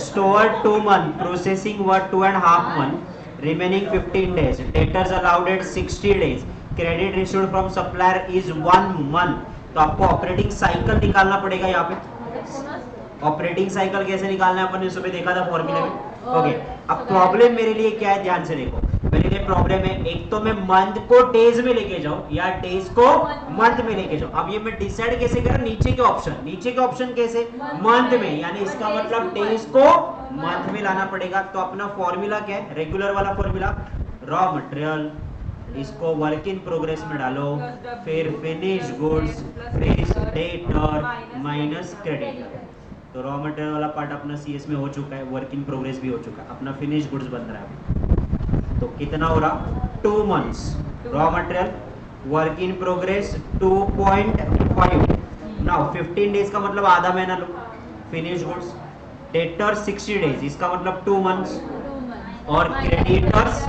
Stored 2 months, processing was 2.5 months, remaining 15 days. Debtors allowed at 60 days. Credit received from supplier is 1 month. तो आपको operating cycle निकालना पड़ेगा यहाँ पे। Operating cycle कैसे निकालना है अपन ने सुबह देखा था फॉर्मूले में। ओके, अब प्रॉब्लम मेरे लिए क्या है, ध्यान से देखो। मेरे लिए प्रॉब्लम है, एक तो मैं मंथ को डेज में लेके जाऊं या डेज को मंथ में लेके जाऊं। अब ये मैं डिसाइड कैसे करूं, नीचे के ऑप्शन कैसे, मंथ में, यानी इसका मतलब डेज को मंथ में लाना पड़ेगा। तो अपना फॉर्मूला क्या है, रेगुलर वाला फॉर्मूला, रॉ मटेरियल, इसको वर्क इन प्रोग्रेस में डालो, फिर फिनिश गुड्स, फिर डेटर माइनस क्रेडिटर। तो रॉ मटेरियल वाला पार्ट अपना सीएस में हो चुका है, वर्क इन प्रोग्रेस भी हो चुका है, अपना फिनिश गुड्स बन रहा है। तो कितना हो रहा, 2 months raw material, work in progress 2.5, now 15 days का मतलब आधा महीना लो, फिनिश गुड्स, डेटर 60 डेज, इसका मतलब 2 months, और क्रेडिटर्स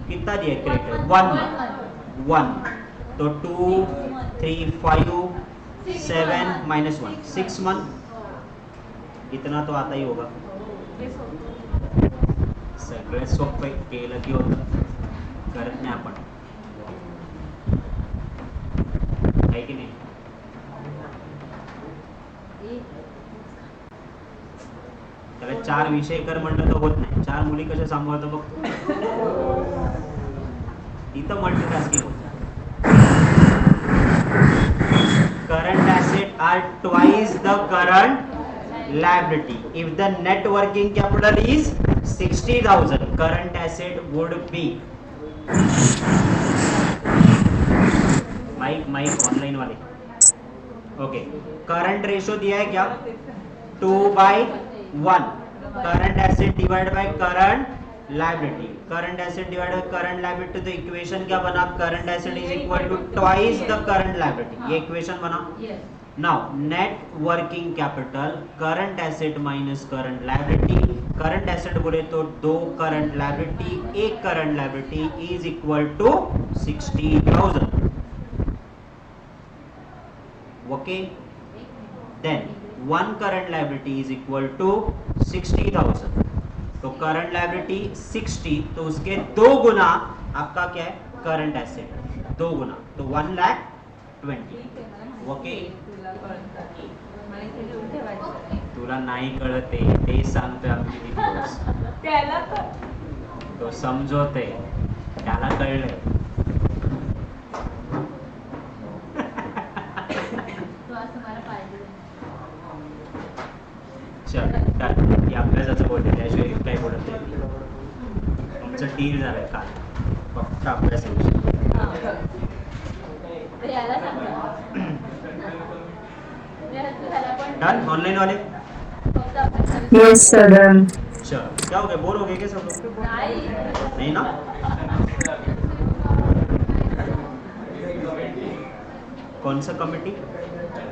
कितना दिया, क्रेडिटर 1 month, तो 2 3 5 7 -1 6 month, इतना तो आता ही होगा। सगळे सोपं केलं की होतं, करत नाही आपण, आहे की नाही? त्याला 4 विषय कर म्हणलं तर होत नाही, 4 मुली कशा सांभाळतो बघतो, इथं मल्टीटास्किंग होतं। Current asset are twice the current liability. If the net working capital is 60,000, current asset would be, mic online वाले, ओके, करंट रेशियो दिया है क्या, 2/1, current asset divide by current liability, current asset divide by current liability, तो equation क्या बना, current asset is equal to twice the current liability, ये equation बना। Yes. Now net working capital current asset minus current liability, current asset बोले तो 2 current liability, 1 current liability is equal to 60,000। Okay, then 1 current liability is equal to 60,000, तो current liability 60, तो उसके 2 गुना आपका क्या है, करंट एसेट 2 गुना, तो 1,20,000। ओके, तुला नाही कळते ते सांगतोय आमची दिवस, त्याला तो समजवते, त्याला कळलंय। तो असं मला पाहिजे. चल डन, या अभ्यासाचं बोलते, त्याशिवाय रिप्लाय बोलत नाही। आमचं डील झालंय काल, फक्त अभ्यासाविषयी। तर याला सांगा. ह्याला पण डन, ऑनलाइन वाले, फक्त अभ्यास करायचा. Yes, sir, done. चल क्या हो गया, बोर हो गए क्या सब लोग? नाही. नहीं ना? कौन सा कमिटी?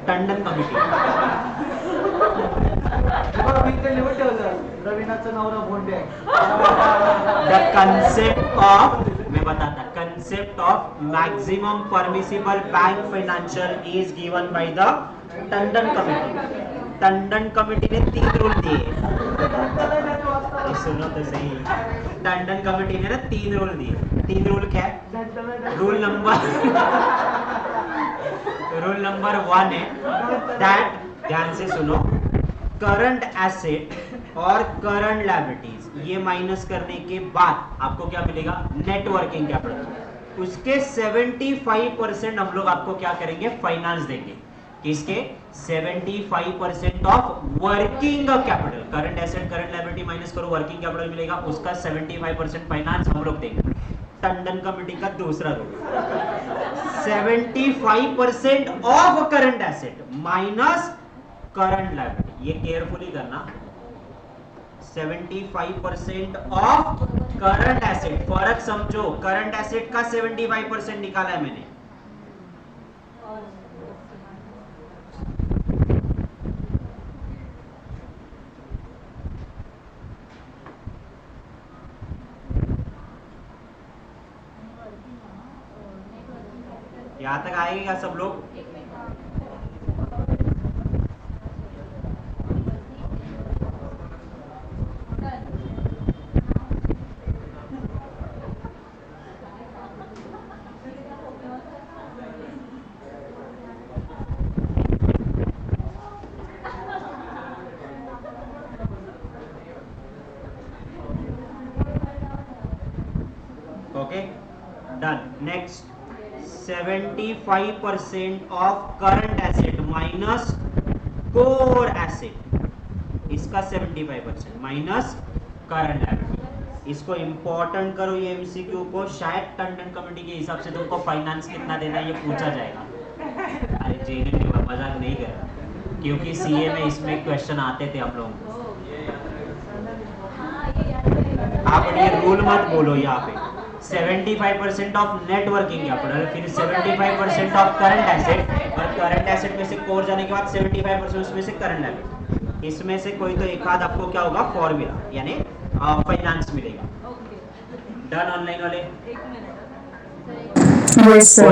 टंडन कमिटी। रवीनाचं नवरा भोंडे द कंसेप्ट ऑफ, मैं बताता, concept of maximum permissible bank financial is given by the Tandon committee. Tandon committee ने 3 रूल दिए। अरे सुनो तो सही, टंडन कमिटी ने ना 3 रूल दिए। 3 रूल क्या है? रूल नंबर 1 है दैट, ध्यान से सुनो, करंट एसेट और करंट लायबिलिटीज ये माइनस करने के बाद आपको क्या मिलेगा, नेट वर्किंग कैपिटल। उसके 75% हम लोग आपको क्या करेंगे, फाइनेंस देंगे। किसके? 75% of working capital, current asset current liability minus करो, वर्किंग कैपिटल मिलेगा, उसका 75% फाइनेंस हम लोग देंगे। टंडन कमिटी का दूसरा rule, 75% of current asset minus current liability, ये केयरफुली करना। 75% ऑफ करंट एसेट, फर्क समझो, करंट एसेट का 75% निकाला है मैंने। यहां तक आएगा क्या सब लोग? Okay done. Next, 75% of current asset minus core asset, इसका 75% माइनस करंट लायबिलिटी। इसको इंपॉर्टेंट करो ये एमसीक्यू को, शायद टंडन कमेटी के हिसाब से तुमको फाइनेंस कितना देना है ये पूछा जाएगा। अरे जेन्युइनली मजाक नहीं कर रहा, क्योंकि सीए में इसमें क्वेश्चन आते थे हम लोगों को। आप ये रूल मत बोलो यहाँ पे, 75% ऑफ नेट वर्किंग कैपिटल, फिर 75% ऑफ करंट एसेट, और करंट एसेट में से कोर जाने के बाद 75% उसमें से करंट लायबिलिटी, इसमें से कोई तो एक आध आपको क्या होगा, फॉर्मूला यानी फाइनेंस मिलेगा। डन ऑनलाइन वाले? Yes, sir.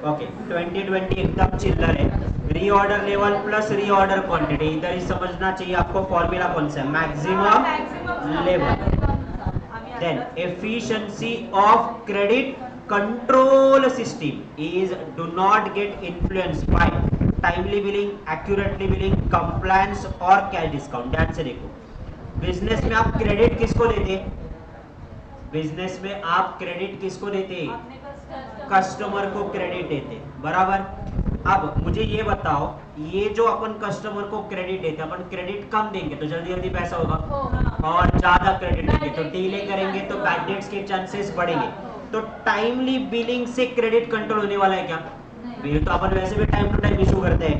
ओके, 2020 एकदम चिल्लर है। Reorder level plus reorder quantity, इधर ही समझना चाहिए आपको फॉर्मूला कौन सा है, maximum level. Then efficiency of credit control system is do not get influenced by timely billing, accurately billing, compliance और cash discount। ध्यान से देखो, बिजनेस में आप क्रेडिट किसको देते? बिजनेस में आप क्रेडिट किसको देते? कस्टमर को क्रेडिट देते, बराबर। अब मुझे ये बताओ, ये जो अपन कस्टमर को क्रेडिट देते, अपन क्रेडिट कम देंगे तो जल्दी जल्दी पैसा होगा, और ज्यादा क्रेडिट देंगे तो डीले करेंगे तो बैड डेट्स के चांसेस बढ़ेंगे। तो टाइमली बिलिंग से क्रेडिट कंट्रोल होने वाला है क्या? बिल तो अपन वैसे भी टाइम टू टाइम इशू करते हैं।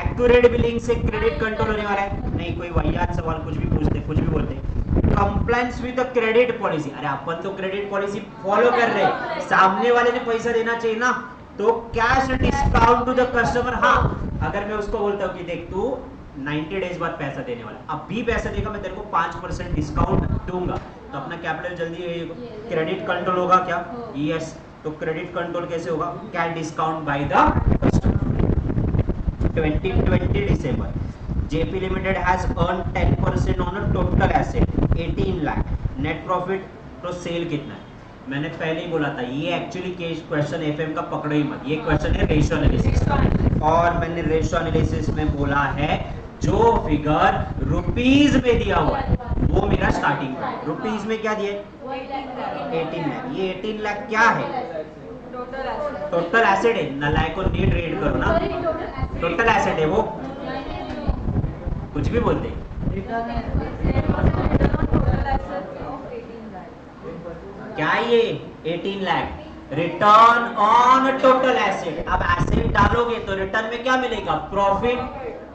एक्यूरेट बिलिंग से क्रेडिट कंट्रोल होने वाला है? नहीं। कोई वाहियात सवाल कुछ भी पूछते, कुछ भी बोलते, compliance with the credit policy. अरे अपन तो क्रेडिट पॉलिसी फॉलो कर रहे हैं, सामने वाले ने पैसा देना चाहिए ना, तो cash discount to the customer. हाँ, अगर मैं उसको बोलता हूँ कि देख तू 90 डेज बाद पैसा देने वाला, अभी पैसा देगा, मैं तेरे को 5% डिस्काउंट दूंगा, तो अपना कैपिटल जल्दी क्रेडिट कंट्रोल होगा क्या? यस। तो क्रेडिट कंट्रोल कैसे होगा? Cash discount by the customer. 2020 December, JP Limited has earned 10% on a total asset 18 lakh. Net profit तो सेल कितना है? मैंने पहले ही बोला था, ये एक्चुअली क्वेश्चन एफएम का पकड़ो ही मत, ये क्वेश्चन है रेशियो एनालिसिस का, और मैंने रेशियो एनालिसिस में बोला है जो फिगर रुपीज में दिया हुआ है वो मेरा स्टार्टिंग है। रुपीज में क्या दिए? 18 लाख। ये 18 लाख क्या है? टोटल एसेट है। नालायक को नीट रीड करो ना, टोटल एसेट है वो, कुछ भी बोलते हैं। क्या ये 18 lakh return on total asset. अब एसेट डालोगे तो रिटर्न में क्या मिलेगा? प्रॉफिट।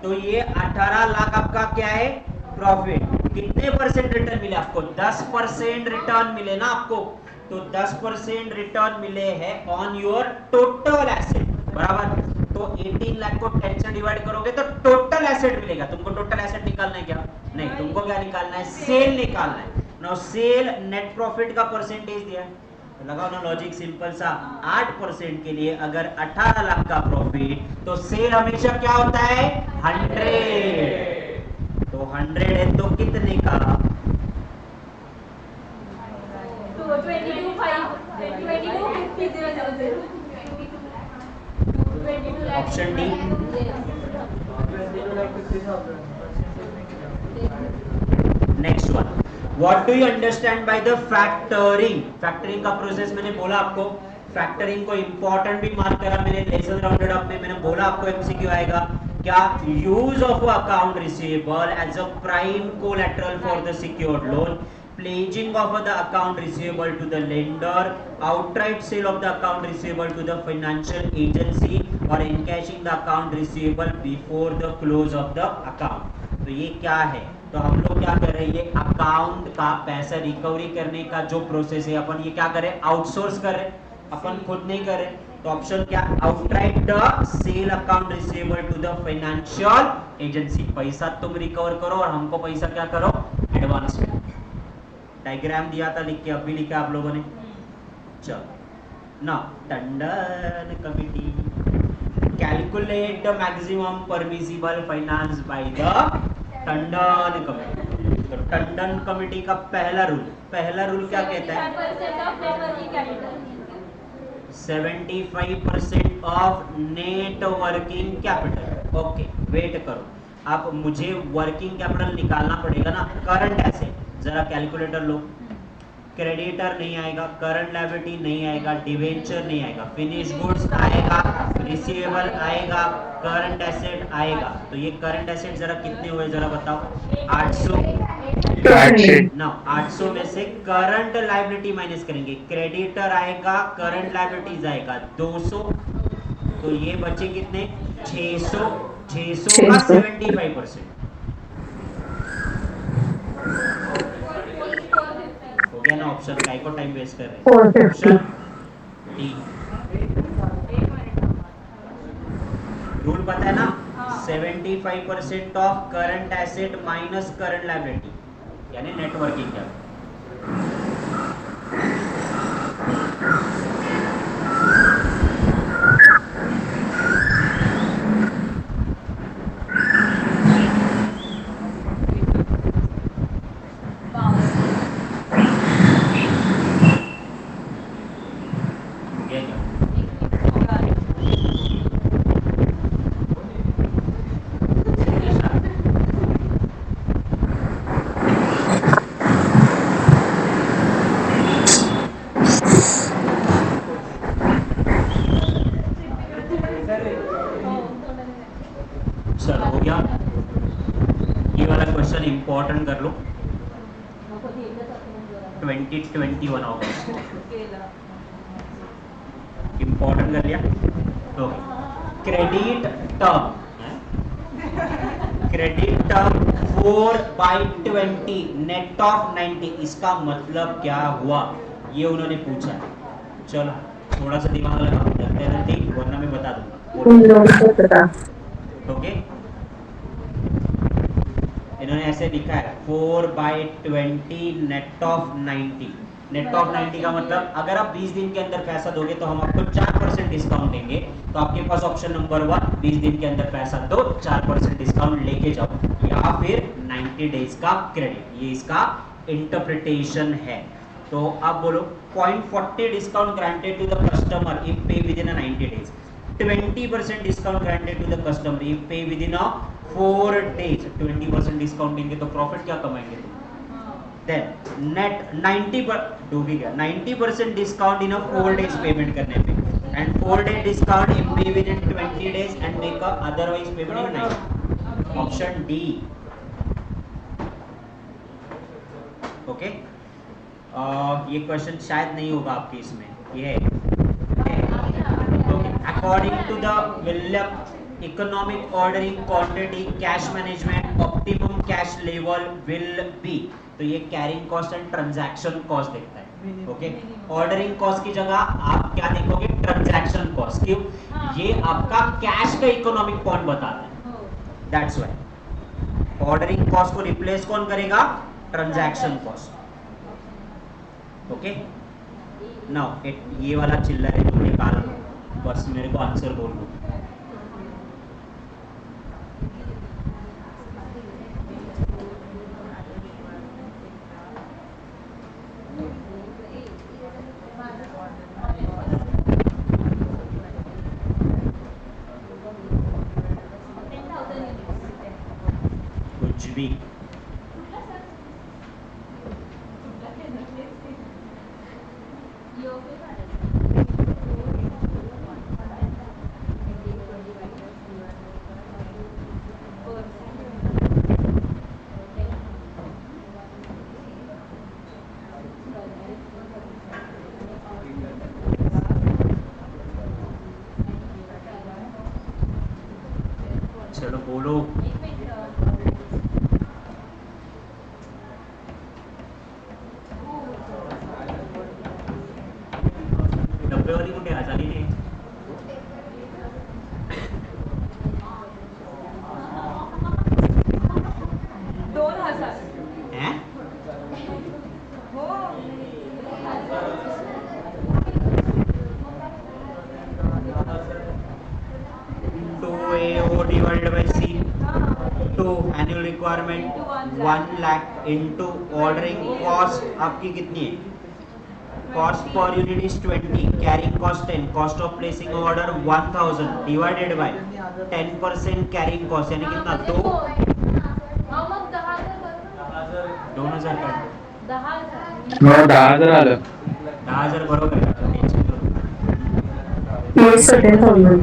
तो ये 18 लाख आपका क्या है? प्रॉफिट। कितने परसेंट रिटर्न मिले आपको? 10% रिटर्न मिले ना आपको, तो 10% रिटर्न मिले हैं ऑन योर टोटल एसेट, बराबर। तो 18 लाख को 10 से डिवाइड करोगे तो टोटल एसेट मिलेगा। तुमको टोटल एसेट निकालना है क्या? नहीं, तुमको क्या निकालना है? सेल निकालना है। नाउ सेल नेट प्रॉफिट का परसेंटेज दिया है, तो लगाओ ना लॉजिक सिंपल सा। 8% के लिए अगर 18 लाख का प्रॉफिट, तो सेल हमेशा क्या होता है? 100। तो 100 है तो कितने का? 22 option D. Next one, what do you understand by the factoring? Factoring का प्रोसेस मैंने बोला आपको, फैक्टरिंग को इंपॉर्टेंट भी मार्क करा मैंने लेसन राउंडेड अप में। मैंने बोला आपको एमसीक्यू आएगा क्या? Use of account receivable as a prime collateral for the secured loan, pledging of the account receivable to the lender, outright sale of the account receivable to the financial agency, और encashing the account receivable before the close of the account। तो ये क्या है? तो हम लोग क्या कर रहे हैं? ये अकाउंट का पैसा रिकवरी करने का जो प्रोसेस है, अपन ये क्या करें? आउटसोर्स कर रहे हैं, अपन खुद नहीं कर रहे। तो ऑप्शन क्या? Outright the sale account receivable to the financial agency. पैसा तुम रिकवर करो और हमको पैसा क्या करो? एडवांस में। डायग्राम दिया था लिख के, अब भी लिखा आप लोगों ने। चलो ना, Tandon committee calculate the maximum permissible finance by the Tandon committee. तो टंडन कमिटी का पहला रूल क्या कहता है? 75% of net working capital. Okay, wait करो, अब मुझे वर्किंग कैपिटल निकालना पड़ेगा ना। करंट एसेट, जरा कैलकुलेटर लो। क्रेडिटर नहीं आएगा, करंट लायबिलिटी नहीं आएगा, डिवेंचर नहीं आएगा, फिनिश गुड्स आएगा, रिसीवेबल आएगा, करंट एसेट आएगा। तो ये करंट एसेट जरा कितने हुए जरा बताओ? 800 ना। 800 में से करंट लायबिलिटी माइनस करेंगे, क्रेडिटर आएगा, करंट लायबिलिटीज आएगा 200, तो ये बचे कितने? 600। 600 का 75%। हो गया ना ऑप्शन? काय को टाइम वेस्ट कर रहे हैं? Option D. रूल पता है ना? 75% of current asset minus current liability, यानी नेटवर्किंग कैपिटल। चलो हो गया। ये वाला क्वेश्चन इंपॉर्टेंट कर लो, 2021 होगा, इंपॉर्टेंट कर लिया। तो credit term credit term 4/20 net of 90, इसका मतलब क्या हुआ ये उन्होंने पूछा है। चलो थोड़ा सा दिमाग लगाओ, जल्दी जल्दी, वरना मैं बता दूंगा। उन लोगों को पता। ओके, इन्होंने ऐसे लिखा है 4/20 नेट ऑफ 90। नेट ऑफ 90 का मतलब अगर आप 20 दिन के अंदर पैसा दोगे तो हम आपको 4% डिस्काउंट देंगे। तो आपके पास ऑप्शन नंबर 1, 20 दिन के अंदर पैसा दो, 4% डिस्काउंट लेके जाओ, या फिर 90 डेज का क्रेडिट। ये इसका इंटरप्रिटेशन है। तो आप बोलो 0.40 discount granted to the customer if pay within 90 days, 20% discount granted to the customer if pay within 4 days. 20% discount देंगे तो प्रॉफिट क्या कमाएंगे? देन नेट 90 पर डूबी गया, 90% डिस्काउंट इन 4 डेज पेमेंट करने पे, and 4 day discount if pay within 20 days and make a otherwise payment in 90। Option D. Okay, ये क्वेश्चन शायद नहीं होगा आपके इसमें, ये according to the William economic ordering quantity cash management optimum cash level will be. तो ये carrying cost and transaction cost देखता है। ओके, ऑर्डरिंग कॉस्ट की जगह आप क्या देखोगे? Transaction cost. क्यों? ये आपका कैश का इकोनॉमिक पॉइंट बताता है, दैट्स व्हाई। ऑर्डरिंग कॉस्ट को रिप्लेस कौन करेगा? Transaction cost. ओके, नाउ ये वाला चिल्लर है जो निकाल, बस मेरे को आंसर बोल दो। कुछ भी चलो बोलो। डब्बे वाली कुठे आज आली नाही? हैं? Two AO divided by C, to annual requirement 1 lakh into ordering cost आपकी कितनी है? Cost per unit is 20, carrying cost 10, cost of placing order 1000 divided by 10% carrying cost यानी कितना? 2000 का 10,000 आलं. 10,000 बरोबर आहे का? टेन्शन घेऊ नका. ये सगळे थांबून.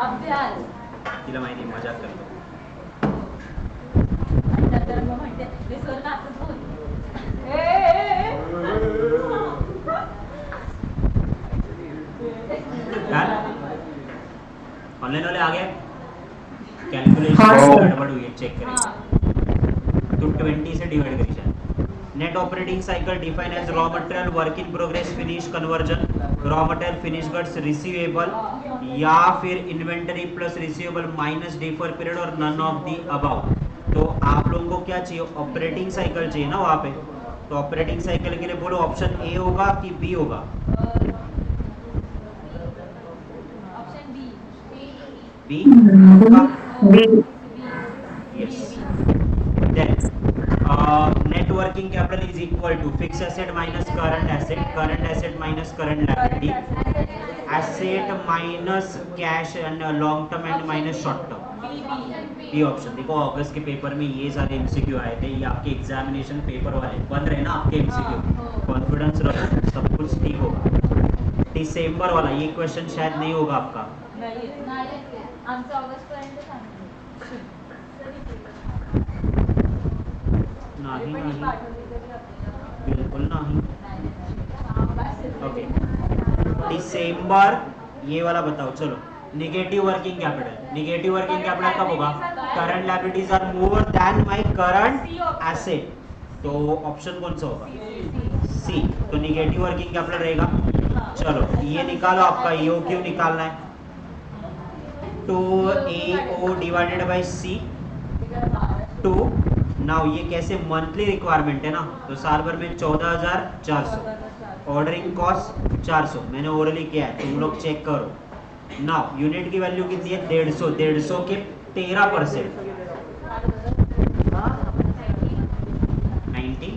अभ्यास तिला माहिती आहे, मजाक करतो. नंतर मग म्हणते "हे सर नाचत बोल." ऑनलाइन वाले आ गए? कैलकुलेशन हाँ, सर। गड़बड़ हुई है, चेक करें। तो 20 से डिवाइड करी जाए। Net operating cycle define as raw material work in progress finish conversion, raw material finish goods receivable, या फिर inventory plus receivable minus defer period और नन ऑफ दी अबाउ। तो आप लोगों को क्या चाहिए? ऑपरेटिंग साइकिल चाहिए ना वहाँ पे। तो ऑपरेटिंग साइकिल के लिए बोलो ऑप्शन ए होगा कि बी होगा? Option B. B B. yes. Then net working capital is equal to fixed asset minus current asset minus current liability, asset minus cash and long term and minus short term. B option. देखो अगस्त के paper में ये सारे MCQ आए थे, ये आपके एग्जामिनेशन पेपर वाले बन रहे ना आपके एमसीक्यू। कॉन्फिडेंस रखो, सब कुछ ठीक होगा। दिसंबर वाला ये क्वेश्चन शायद नहीं होगा आपका। आमचं ऑगस्ट पर्यंत सांगितलं. नहीं पण नहीं पाठवली तरी आपल्याला बिल्कुल नहीं। नाही. ओके दिसंबर, ये वाला बताओ चलो। Negative working capital, negative working capital कब होगा? Current liabilities are more than my current asset, तो ऑप्शन कौन सा होगा? सी। तो निगेटिव वर्किंग कैपिटल रहेगा। चलो ये निकालो, आपका ईओ क्यू निकालना है, 2AO divided by C 2। Now ये कैसे मंथली रिक्वायरमेंट है ना, तो साल भर में 14,400, ऑर्डरिंग कॉस्ट 400, मैंने ओरली किया है, तुम लोग चेक करो। नाउ यूनिट की वैल्यू कितनी है? 150, 150 के 13%, 19,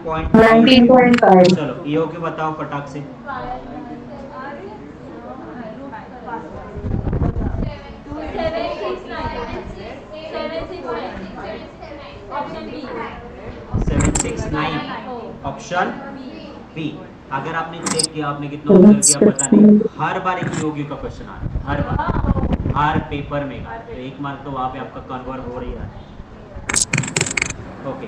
19.5। 19.5 चलो ईओ के बताओ फटाक से। Option B. 769, option B. अगर आपने चेक किया, आपने कितना ऑब्जर्व किया पता नहीं, हर बार एक ईओक्यू का क्वेश्चन आ रहा है, हर बार, हर पेपर में। तो एक मार्क तो वहां पे आपका कन्वर्ट हो रही है। ओके,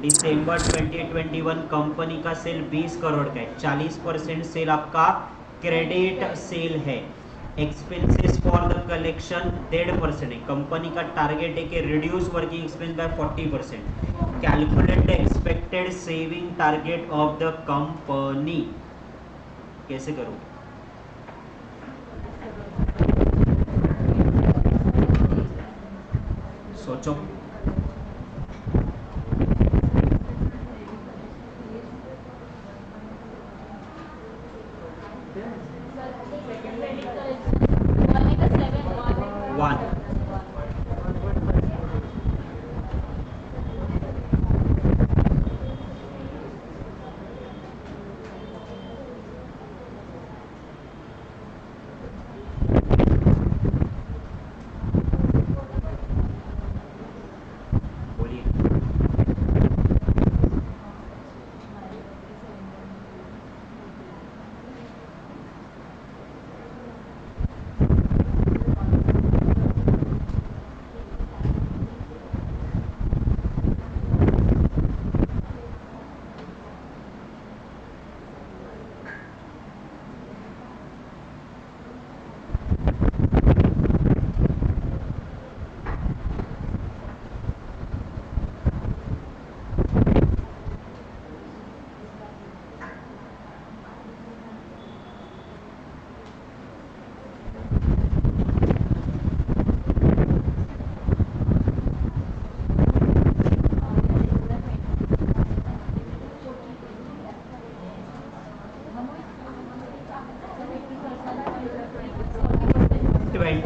दिसंबर 2021 कंपनी का सेल 20 करोड़ का है, 40% सेल आपका क्रेडिट सेल है। एक्सपेंसेस फॉर द कलेक्शन 1.5% है। कंपनी का टारगेट है कि reduce working expense by 40%। Calculate the expected saving target of the company. कैसे करूं? सोचो। वन। बोलिए।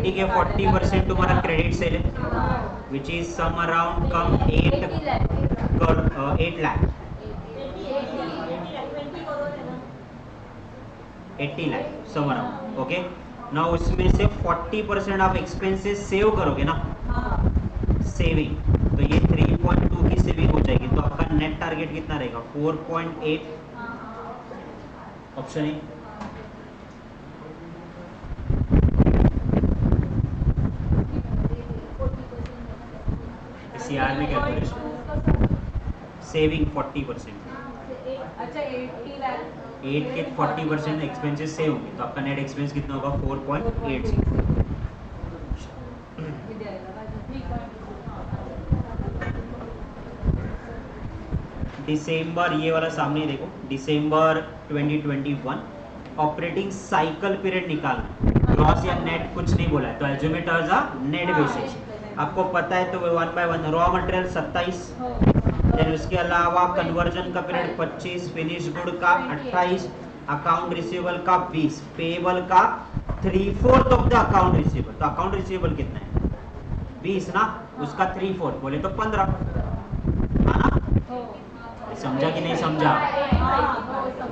के 40% तुम्हारा क्रेडिट सेल है, विच इज सम अराउंड कम 8 lakh, 80 lakh some around. Okay, ना उसमें से 40% आप एक्सपेंसेस सेव करोगे ना, सेविंग, तो ये 3.2 की सेविंग हो जाएगी। तो आपका नेट टारगेट कितना रहेगा? 4.8, ऑप्शन ए। सीआर में कैलकुलेशन, सेविंग 40%, अच्छा 80 लाख, 8 के 40% एक्सपेंसेस सेव होंगे, तो आपका नेट एक्सपेंस कितना होगा? 4.86। दिसंबर, ये वाला सामने देखो, दिसंबर 2021 ऑपरेटिंग साइकिल पीरियड निकालना, ग्रॉस या नेट कुछ नहीं बोला है, तो एज्यूमेट एज अ नेट बेसिस। आपको पता है तो 1 बाय 1, रॉ मटेरियल 27, देन उसके अलावा कन्वर्जन का पीरियड 25, फिनिश गुड का 28, अकाउंट रिसीवेबल का 20, पेएबल का 3/4 ऑफ द अकाउंट रिसीवेबल। तो अकाउंट रिसीवेबल कितना है? 20 ना, उसका 3/4 बोले तो 15, है ना? समझा कि नहीं समझा?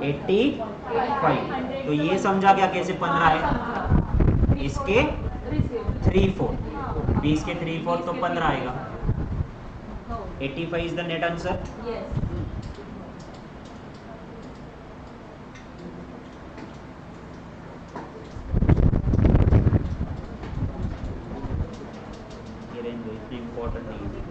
85। तो ये समझा क्या कैसे 15 है? इसके 3/4, 20 के 3/4 तो 15 आएगा। 85 इज द नेट आंसर। ये रेंज इतनी इंपॉर्टेंट नहीं है।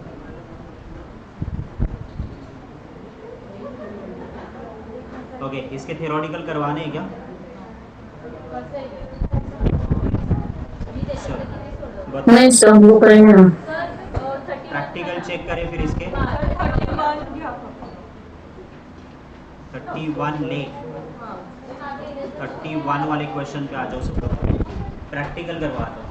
ओके, इसके थ्योरेटिकल करवाने हैं क्या? चलो, बताओ। नहीं सर वो करेंगे ना। प्रैक्टिकल चेक करें फिर इसके 31 ले 31 वाले क्वेश्चन पे आ जाओ सब लोग, प्रैक्टिकल करवा दो।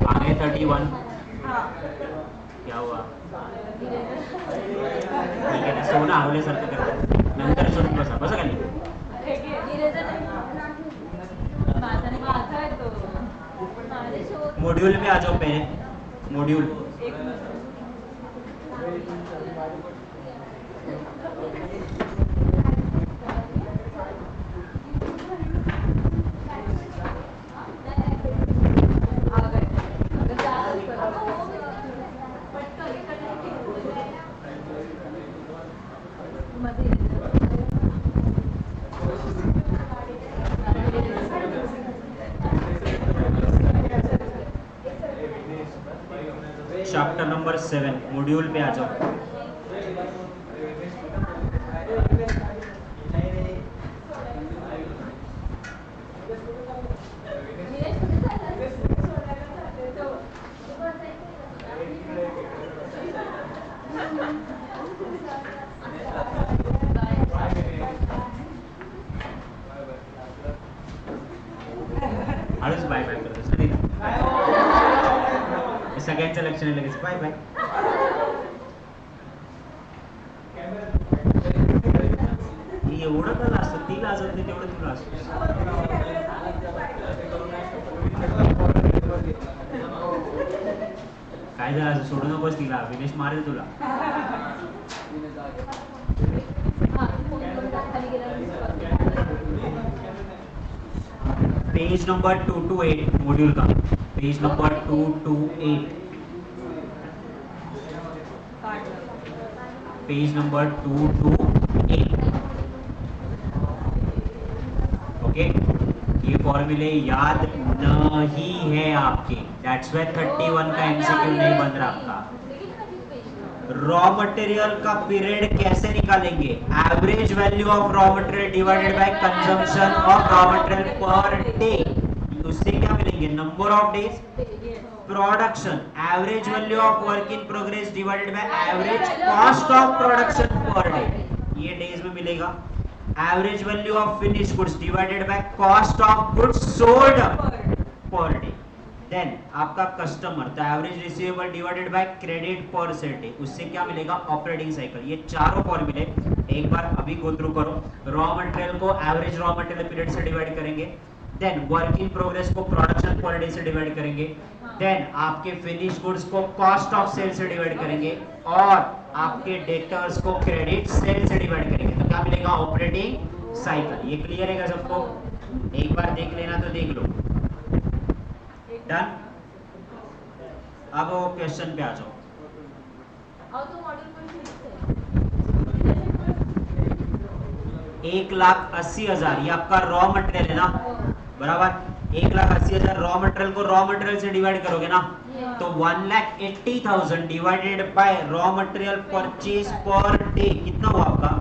आगे 31 क्या हुआ? ठीक आहे ना, सोनं हरवल्यासारखं करतात, नंतर सोडून बसा बसा खाली. मॉड्यूल पे आ जाओ पहले, मॉड्यूल चैप्टर नंबर 7 मॉड्यूल पे आ जाओ. हळूच बाय बाय करतोस ना तिला. सगळ्यांचं लक्ष नाही लगेच बाय बाय. एवढं का असतं, ती लाजत नाही तेवढं तुला असतं. काय झालं असं, सोडू नकोस तिला, विनेश मारेल तुला. पेज नंबर 228 मॉड्यूल का, page number 228, page number 228. Okay, ये फॉर्मूले याद नहीं है आपके, दैट्स व्हाई 31 का एमसीक्यू नहीं बन रहा आपका. रॉ मटेरियल का पीरियड कैसे निकालेंगे? Average value of raw material divided by consumption of raw material per day. उससे क्या मिलेंगे? Number of days, production, average value of work in progress divided by average cost of production per day. ये days में मिलेगा. Average value of finish goods divided by cost of goods sold per day. Then आपका customer, the average receivable divided by credit per sale day. उससे क्या मिलेगा? Operating cycle. ये चारों फॉर्मूले एक बार अभी गो थ्रू करो. रॉ मटेरियल को एवरेज रॉ मटेरियल पीरियड से डिवाइड करेंगे, देन वर्क इन प्रोग्रेस को प्रोडक्शन पर डे से डिवाइड करेंगे, देन आपके फिनिश गुड्स को कॉस्ट ऑफ सेल से डिवाइड करेंगे, और आपके डेटर्स को क्रेडिट सेल से डिवाइड करेंगे. तो क्या मिलेगा? Operating cycle. ये क्लियर है सबको? एक बार देख लेना तो देख लो. डन. अब वो क्वेश्चन पे आ जाओ. 1,80,000 ये आपका रॉ मटेरियल है ना, बराबर. 1,80,000 रॉ मटेरियल को रॉ मटेरियल से डिवाइड करोगे ना, तो 1,80,000 divided by raw material purchase per day कितना हुआ आपका?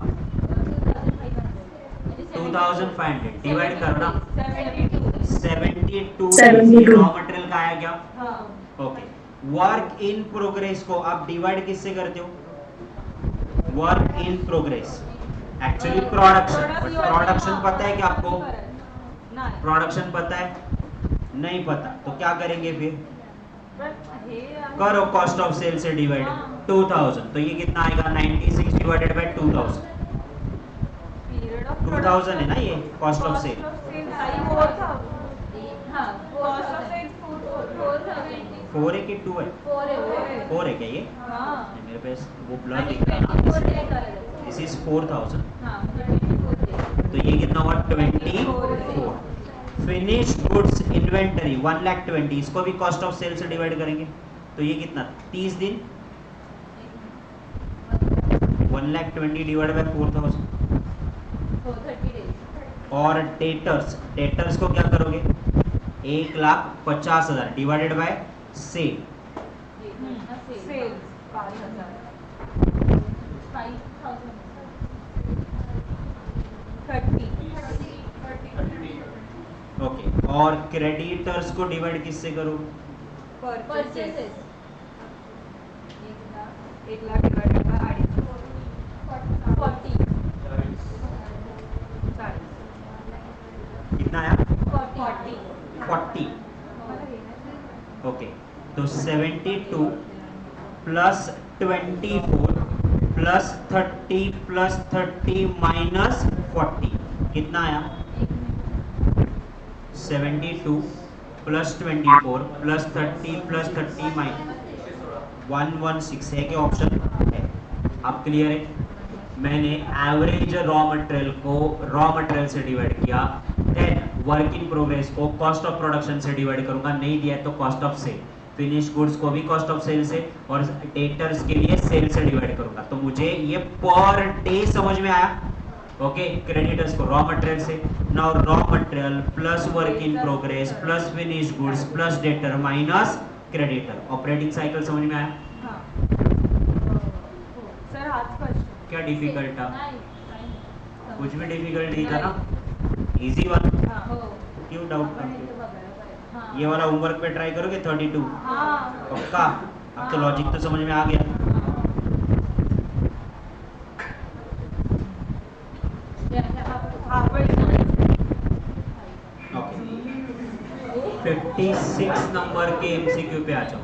2,500 डिवाइड करो ना 72. रॉ मटेरियल का आया क्या? ओके. वर्क इन प्रोग्रेस को आप डिवाइड किससे करते हो? Work in progress, actually production. Production पता है क्या आपको? प्रोडक्शन पता है? नहीं पता. तो क्या करेंगे फिर? करो कॉस्ट ऑफ सेल से डिवाइड. 2000, तो ये कितना आएगा? 96 डिवाइडेड बाय 2000. 2000 है ना ये कॉस्ट ऑफ सेल. 4 है कि 2 है? 4 है क्या ये? मेरे पास वो ब्लर दिख रहा है. This is 4000. तो ये कितना हुआ? 24. फिनिश गुड्स इन्वेंटरी 1,20,000, इसको भी कॉस्ट ऑफ सेल से डिवाइड करेंगे, तो ये कितना? 30 दिन. 1,20,000 डिवाइड बाय 4,000 हो 30 days. और डेटर्स को क्या करोगे 1,50,000 divided by sale Sales 5,000. 30. Okay और क्रेडिटर्स को डिवाइड किससे करो Purchases. 1,00,000 divided by 250. 40. 40. कितना आया 40. 40 ओके तो 72 प्लस 24 प्लस 30 प्लस 30 माइनस 40 कितना आया 72 प्लस 24 प्लस 30 प्लस 30 माइनस 116 है क्या ऑप्शन है आप क्लियर है मैंने एवरेज रॉ मटेरियल को रॉ मटेरियल से डिवाइड किया देन वर्क इन प्रोग्रेस को कॉस्ट ऑफ प्रोडक्शन से डिवाइड करूंगा नहीं दिया तो cost of cell finish goods को भी कॉस्ट ऑफ सेल से और डेटर्स के लिए सेल से डिवाइड करूंगा तो मुझे ये पर डे समझ में आया ओके क्रेडिटर्स को रॉ मटेरियल से now raw material plus work in progress plus finish goods plus debtor minus creditor operating cycle समझ में आया हाँ. सर हाच क्वेश्चन. क्या डिफिकल्ट था नाही. कुछ भी डिफिकल्ट नहीं था ना इजी वन हो. क्यों डाउट था हाँ. ये वाला होमवर्क पे ट्राई करोगे 32 हाँ. पक्का अब तो लॉजिक तो समझ में आ गया हाँ पण ओके 56 नंबर के एमसीक्यू पे आ जाओ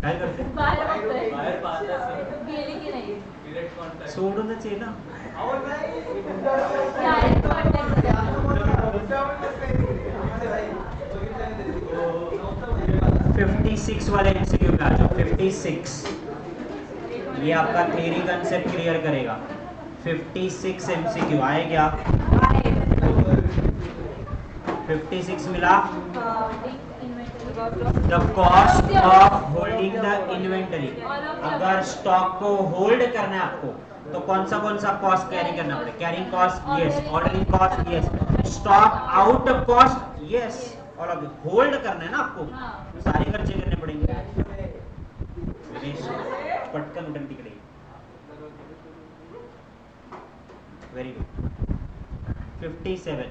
काय करते बाहेर गेली की नाही सोडूनच आहे ना डायरेक्ट कॉन्टॅक्ट 56 वाले एमसीक्यू पे आ जाओ 56 ये आपका थ्योरी कंसेप्ट क्लियर करेगा 56 एमसीक्यू आए क्या 56 मिला the cost of holding the inventory अगर स्टॉक को होल्ड करना है आपको तो कौन सा कॉस्ट कैरी करना पड़ेगा carrying cost yes ordering cost yes stock out cost yes और अब होल्ड करना है ना आपको सारे खर्चे करने पड़ेंगे पटकन उठन तिकडे very good 57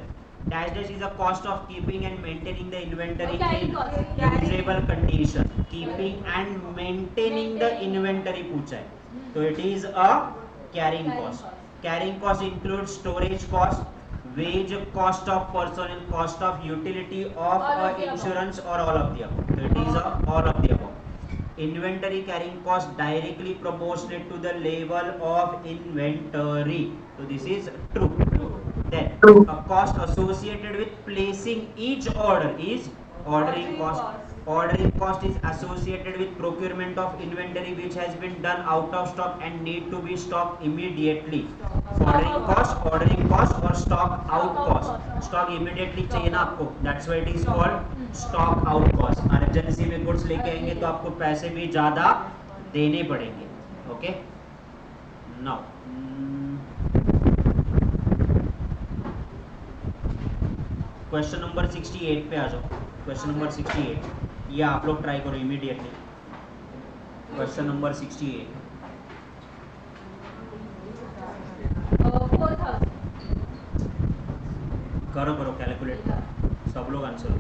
dash is a cost of keeping and maintaining the inventory Carrying in cost. usable condition keeping and maintaining the inventory पूछा है तो it is a carrying cost includes storage cost wage cost of personnel cost of utility of All of the insurance or all of the above so it is a all of the above inventory carrying cost directly proportionate to the level of inventory so this is true then True. a cost associated with placing each order is ordering cost ordering cost is associated with procurement of inventory which has been done out of stock and need to be stocked immediately ordering cost or stock out cost stock immediately चाहिए ना आपको that's why it is called stock out cost urgency में goods लेके आएंगे तो आपको पैसे भी ज्यादा देने पड़ेंगे ओके नाउ क्वेश्चन नंबर 68 पे आ जाओ क्वेश्चन नंबर 68 ये आप लोग ट्राई करो इमीडिएटली क्वेश्चन नंबर 68 4,000. करो करो कैलकुलेट सब लोग आंसर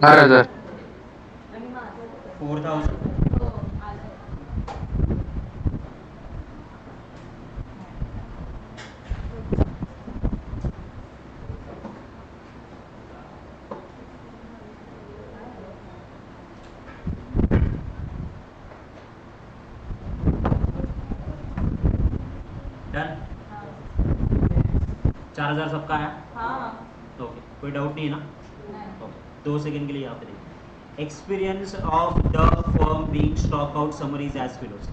बारा हजार 4000 हो आलं. डन। हाँ 4000 सबका आया, हाँ ओके कोई डाउट नहीं है ना? नहीं ओके 2 सेकंड के लिए यहाँ पे देखिए। Experience of the firm being stock out summarise as follows.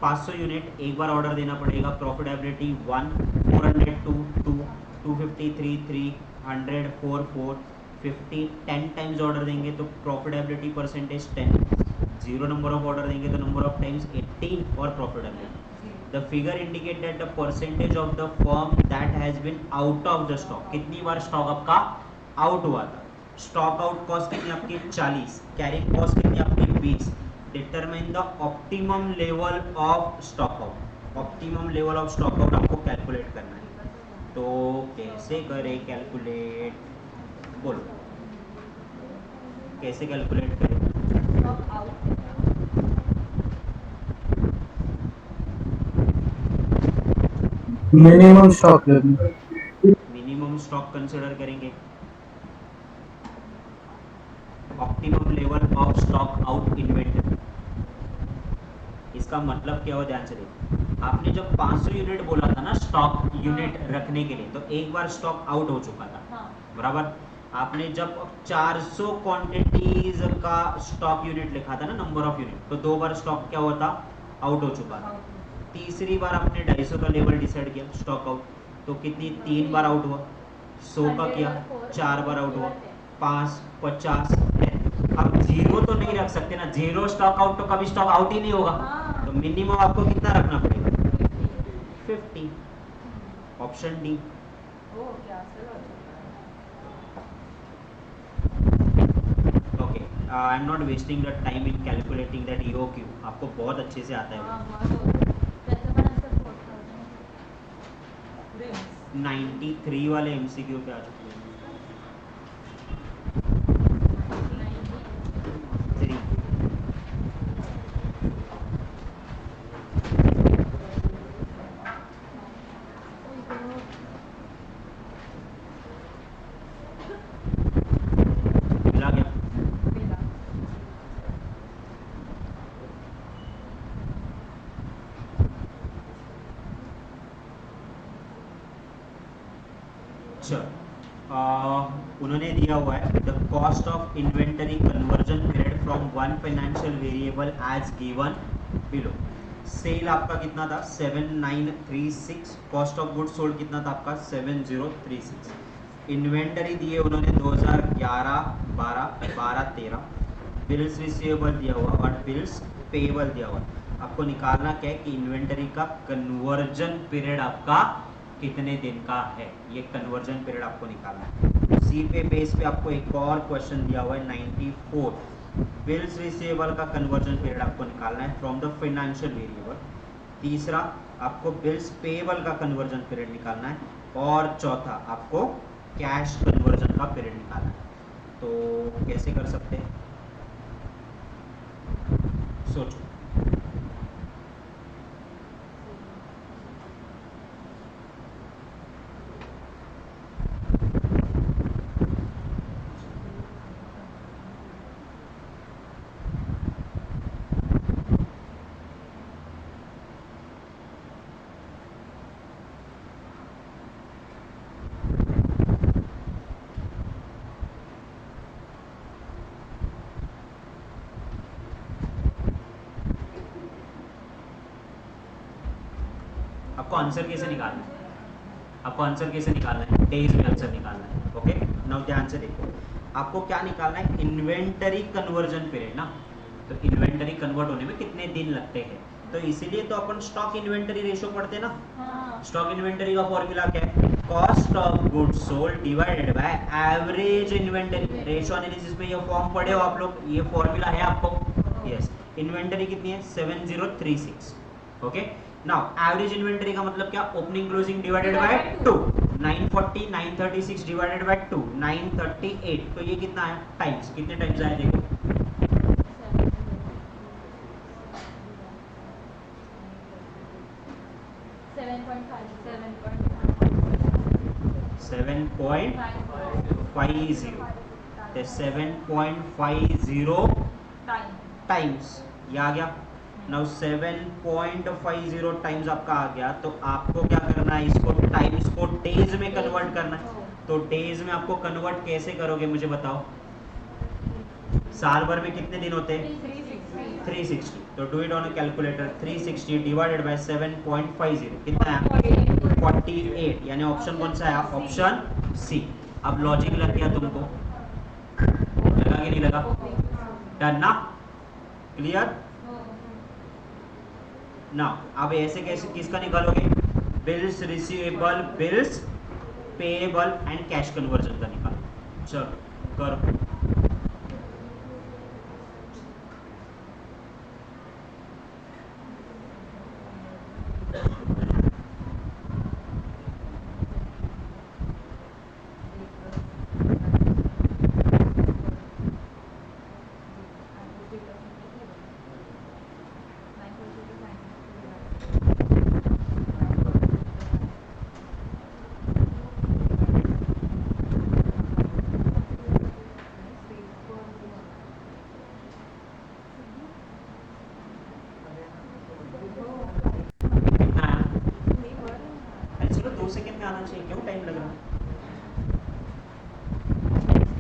500 unit एक बार ऑर्डर देना पड़ेगा, प्रॉफिटेबिलिटी 1, 400 2, 2, 250 3, 300 4, 4, 50 10 टाइम्स ऑर्डर देंगे तो profitability percentage 10, 0 number of order देंगे तो नंबर ऑफ टाइम्स 18 और profitability. The figure indicate that the percentage of the firm that has been out of the stock. कितनी बार स्टॉक आपका आउट हुआ था? स्टॉक आउट कॉस्ट कितनी आपकी 40, कैरिंग कॉस्ट कितनी आपकी 20। Determine the optimum level of stock out. Optimum level of stock out आपको कैलकुलेट करना है, तो कैसे करें कैलकुलेट? बोलो कैसे कैलकुलेट करें? Stock out minimum stock level. Minimum stock consider करेंगे, optimum level of stock out inventory. इसका मतलब क्या हो, ध्यान से देखो। आपने जब 500 यूनिट बोला था ना स्टॉक यूनिट रखने के लिए, तो एक बार स्टॉक आउट हो चुका था, हाँ बराबर। आपने जब 400 क्वांटिटीज का स्टॉक यूनिट लिखा था ना, नंबर ऑफ यूनिट, तो 2 बार स्टॉक क्या हुआ था? आउट हो चुका था। तीसरी बार आपने 250 का लेवल डिसाइड किया स्टॉक आउट, तो कितनी 3 बार आउट हुआ। 100 का किया 4 बार आउट हुआ, 5, 50, 10। अब 0 तो नहीं रख सकते ना, 0 स्टॉक आउट तो कभी स्टॉक आउट ही नहीं होगा। हाँ। तो मिनिमम आपको कितना रखना पड़ेगा? 50। Option D. ओ क्या sir okay, I am not wasting the time in calculating that EOQ। आपको बहुत अच्छे से आता है हाँ वो। बहुत जैसे मैंने इसका कोट कर 93 वाले MCQ पे आ चुके हैं। 3 मिला क्या? उन्होंने दिया हुआ है the cost of inventory conversion period from one financial variable as given below. Sale आपका कितना था? 7936। कॉस्ट ऑफ गुड्स सोल्ड कितना था आपका? 7036। इन्वेंटरी दिए उन्होंने 2011, 12, 12, 13। बिल्स रिसीवेबल दिया हुआ और बिल्स पेएबल दिया हुआ। आपको निकालना क्या है कि इन्वेंटरी का कन्वर्जन पीरियड आपका कितने दिन का है, ये कन्वर्जन पीरियड आपको निकालना है। उसी पे बेस पे आपको एक और क्वेश्चन दिया हुआ है 94। बिल्स रिसीवेबल का कन्वर्जन पीरियड आपको निकालना है फ्रॉम द फाइनेंशियल वेरिएबल। तीसरा आपको बिल्स पेएबल का कन्वर्जन पीरियड निकालना है, और चौथा आपको कैश कन्वर्जन का पीरियड निकालना है। तो कैसे कर सकते हैं, सोचो। आपको आंसर कैसे निकालना है? आपको आंसर कैसे निकालना है? डेज में आंसर निकालना है। ओके, नाउ ध्यान से देखो, आपको क्या निकालना है? इन्वेंटरी कन्वर्जन पीरियड ना। तो इन्वेंटरी कन्वर्ट होने में कितने दिन लगते हैं, तो इसीलिए तो अपन स्टॉक इन्वेंटरी रेशियो पढ़ते हैं ना। हाँ स्टॉक इन्वेंटरी का फॉर्मूला क्या है? Cost of goods sold divided by average inventory ratio. Analysis में ये फॉर्म पढ़े हो आप लोग, ये फॉर्मूला है आपको। यस, इन्वेंटरी कितनी है? 7036। ओके, नाउ एवरेज इन्वेंटरी का मतलब क्या? Opening closing divided by 2। 940 936 divided by 2 938। तो ये कितना है? टाइम्स। कितने टाइम्स आए देखो? 7.50। तो 7.50 टाइम्स, ये आ गया। नाउ 7.50 टाइम्स आपका आ गया, तो आपको क्या करना है, इसको टाइम्स को डेज में कन्वर्ट करना है। तो डेज में आपको कन्वर्ट कैसे करोगे मुझे बताओ। साल भर में कितने दिन होते हैं? 360। तो do it on a calculator. 360 divided by 7.50 कितना है? 48। यानी ऑप्शन कौन सा है? Option C. अब लॉजिक लग गया तुमको, लगा कि नहीं लगा? डन ना? क्लियर ना? अब ऐसे कैसे किसका निकालोगे? Bills receivable, bills payable and cash conversion का निकालो। चलो करो।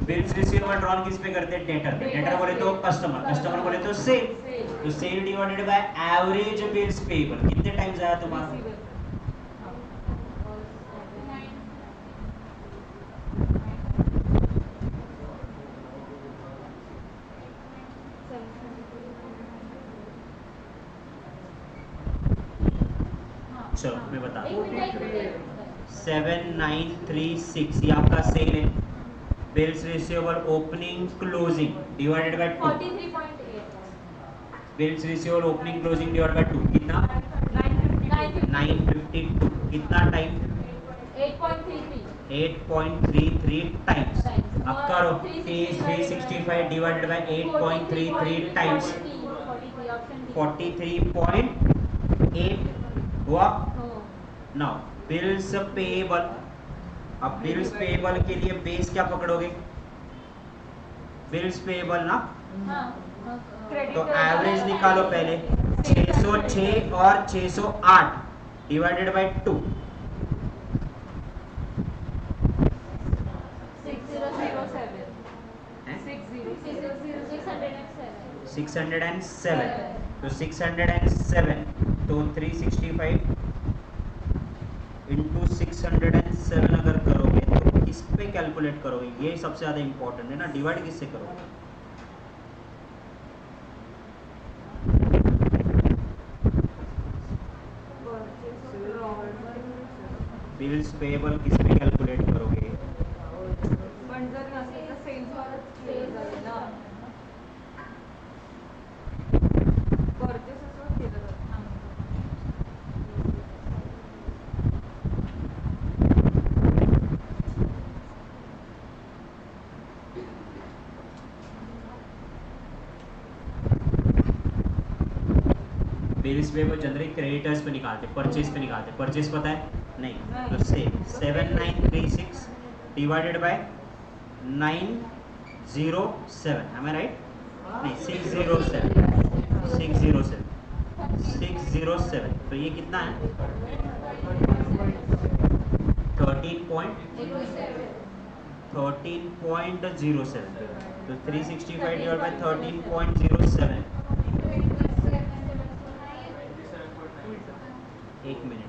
बिल्स रिसीवेबल ड्रॉन किस पे करते हैं? डेटर पे। डेटर बोले तो कस्टमर, कस्टमर बोले तो सेल। तो sale divided by average bills payable. कितने टाइम्स आया तुम्हारा? चलो मैं बता दूं। 7936 ये आपका सेल है। Bills receivable opening closing divided by 2। 43.8 bills receivable opening closing divided by 2 कितना? 952। कितना टाइम? 8.33 टाइम्स। अब करो 365 डिवाइडेड बाय 8.33 टाइम्स 43.8 हुआ। Now bills payable. अब बिल्स पेएबल के लिए बेस क्या पकड़ोगे? बिल्स पेएबल ना, तो एवरेज निकालो पहले। 606 और 608 डिवाइडेड बाय 2। 607। तो 607 तो 365 इंटू 607 अगर करोगे तो किस पे कैलकुलेट करोगे? ये सबसे ज़्यादा इंपॉर्टेंट है ना। डिवाइड किससे करोगे? बिल्स पेएबल किस पे कैलकुलेट करोगे? पण जर नसेल तर सेल्सवर सेल झाले ना, परचेसेसवर केलं जातं. बिल्स पेएबल जनरली क्रेडिटर्स पे निकालते, परचेज पे निकालते। परचेज पता है? नहीं। तो sale 7936 divided by 907। Am I right? नहीं 607। 607। तो ये कितना है? 13.07। तो 365 डिवाइडेड बाय 13.07। एक मिनट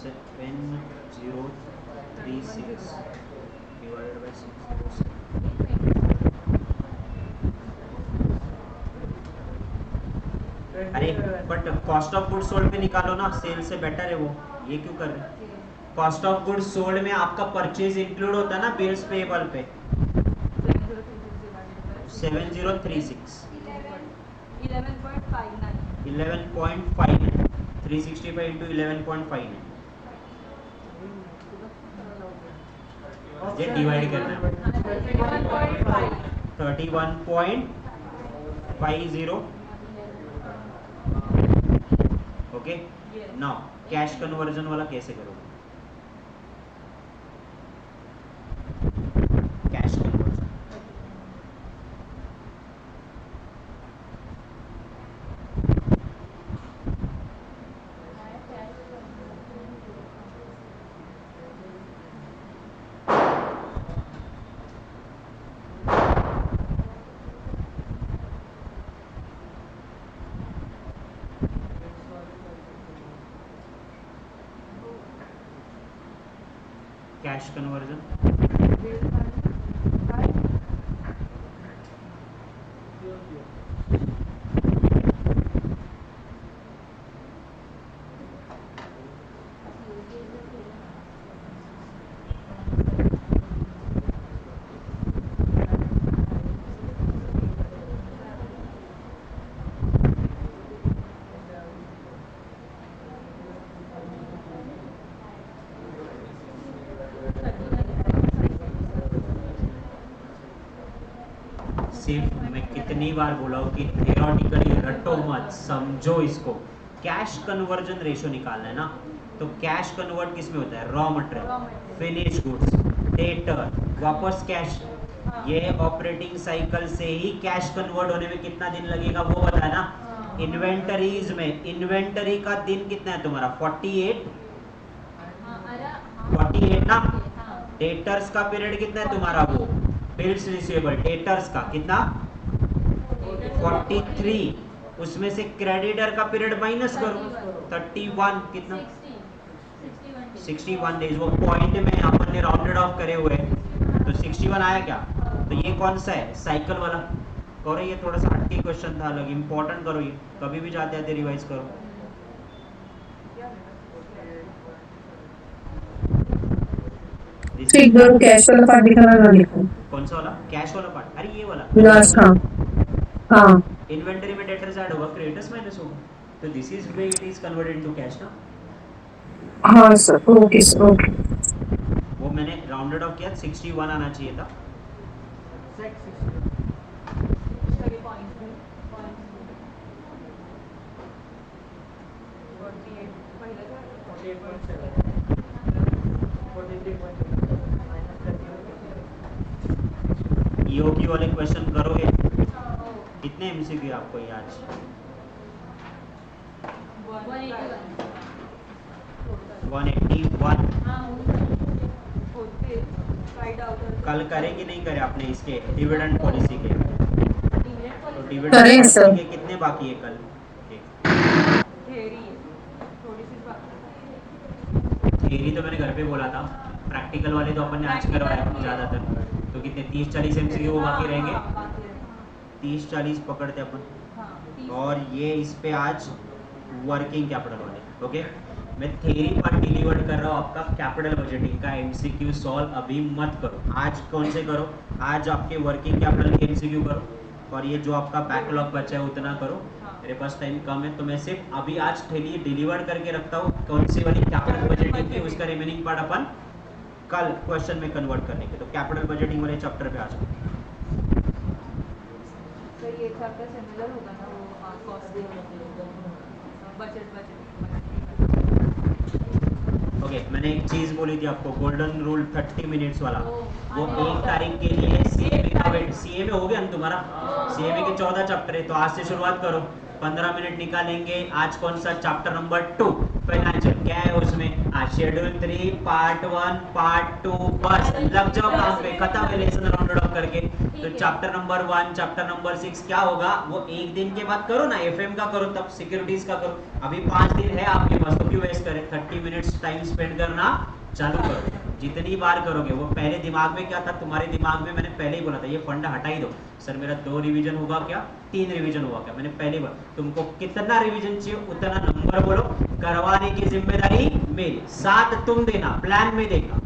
7036 डिवाइडेड बाय 607। अरे but cost of goods sold पे निकालो ना, सेल से बेटर है वो। ये क्यों कर रहे? कॉस्ट ऑफ गुड्स सोल्ड में आपका परचेज इंक्लूड होता है ना बिल्स पेएबल पे। 7036 11.59 365 इंटू 11.59 ये डिवाइड करना है। 31.50। ओके। नाउ कैश कन्वर्जन वाला कैसे करोगे? Cash conversion cash conversion? सिर्फ मैं कितनी बार बोला हूँ कि थियोरटिकली रटो मत, समझो इसको। कैश कन्वर्जन रेशो निकालना है ना, तो कैश कन्वर्ट किस में होता है? Raw material, finish goods, debtor, वापस कैश। ये ऑपरेटिंग साइकिल से ही कैश कन्वर्ट होने में कितना दिन लगेगा वो बताया ना। इन्वेंटरीज में, इन्वेंटरी का दिन कितना है तुम्हारा? 48 ना। डेटर्स का पीरियड कितना है तुम्हारा? वो बिल्स रिसीवेबल डेटर्स का कितना? 43। उसमें से क्रेडिटर का पीरियड माइनस करो, 31 कितना? 61 डेज। वो पॉइंट में अपन ने राउंडेड ऑफ करे हुए, तो 61 आया क्या? तो ये कौन सा है? साइकिल वाला। करो, ये थोड़ा सा हटके क्वेश्चन था, अलग इंपॉर्टेंट करो, ये कभी भी जाते आते रिवाइज करो। ठीक, दो कैश वाला पार्ट दिखाना ना लिखो। कौन सा वाला? कैश वाला पार्ट? अरे ये वाला लास्ट, हाँ हाँ इन्वेंटरी में डेटर्स ऐड होगा, क्रेडिटर्स माइनस होगा, तो this is way it is converted into cash ना। हाँ सर, ओके सर, ओके। वो मैंने राउंडेड ऑफ किया, 61 आना चाहिए था। ईओक्यू वाले क्वेश्चन करोगे? कितने एमसीक्यू आपको ये आज? 181। कल करे कि नहीं करे आपने इसके डिविडेंड पॉलिसी के? तो डिविडेंड करें पॉलिसी सर। के कितने बाकी है कल? थ्योरी तो मैंने घर पे बोला था, प्रैक्टिकल वाले तो अपन ने आज करवाया ज़्यादातर। तो कितने 30-40 एमसीक्यू बाकी रहेंगे? 30-40 पकड़ते अपन। और ये इस पे आज वर्किंग कैपिटल वाले। ओके, मैं थ्योरी पर डिलीवर कर रहा हूँ आपका कैपिटल बजटिंग का एमसीक्यू सॉल्व अभी मत करो। आज कौन से करो? आज आपके वर्किंग कैपिटल के एमसीक्यू करो, और ये जो आपका बैकलॉग बचा है उतना करो। मेरे पास टाइम कम है, तो मैं सिर्फ अभी आज थ्योरी डिलीवर करके रखता हूँ। कौन सी वाली? कैपिटल बजटिंग की। उसका रिमेनिंग पार्ट अपन कल क्वेश्चन में कन्वर्ट करने के। तो कैपिटल बजटिंग वाले चैप्टर पे आ जाओ। तो ये चैप्टर सिमिलर होगा ना, वो कॉस्ट बजट ओके, मैंने एक चीज बोली थी आपको, गोल्डन रूल 30 मिनट्स वाला। वो 1 तारीख के लिए सीए में हो गया ना तुम्हारा? सीए में के 14 चैप्टर है, तो आज से शुरुआत करो। 15 मिनट निकालेंगे। आज कौन सा? Chapter number 2 financial. क्या है उसमें? आज शेड्यूल 3 पार्ट 1 पार्ट 2। बस लग जाओ काम पे, खत्म है लेसन राउंडेड ऑफ करके। तो चैप्टर नंबर 1 चैप्टर नंबर 6 क्या होगा? वो एक दिन के बाद करो ना, एफएम का करो, तब सिक्योरिटीज का करो। अभी 5 दिन है आपके पास, तो क्यों वेस्ट करें? 30 मिनट्स टाइम स्पेंड करना चालू करो। जितनी बार करोगे, वो पहले दिमाग में क्या था तुम्हारे दिमाग में? मैंने पहले ही बोला था, ये फंडा हटा ही दो। सर मेरा 2 रिवीजन होगा क्या? 3 रिवीजन होगा क्या? मैंने पहले बार तुमको कितना रिवीजन चाहिए उतना नंबर बोलो, करवाने की जिम्मेदारी मेरी। 7 तुम देना, प्लान में देगा,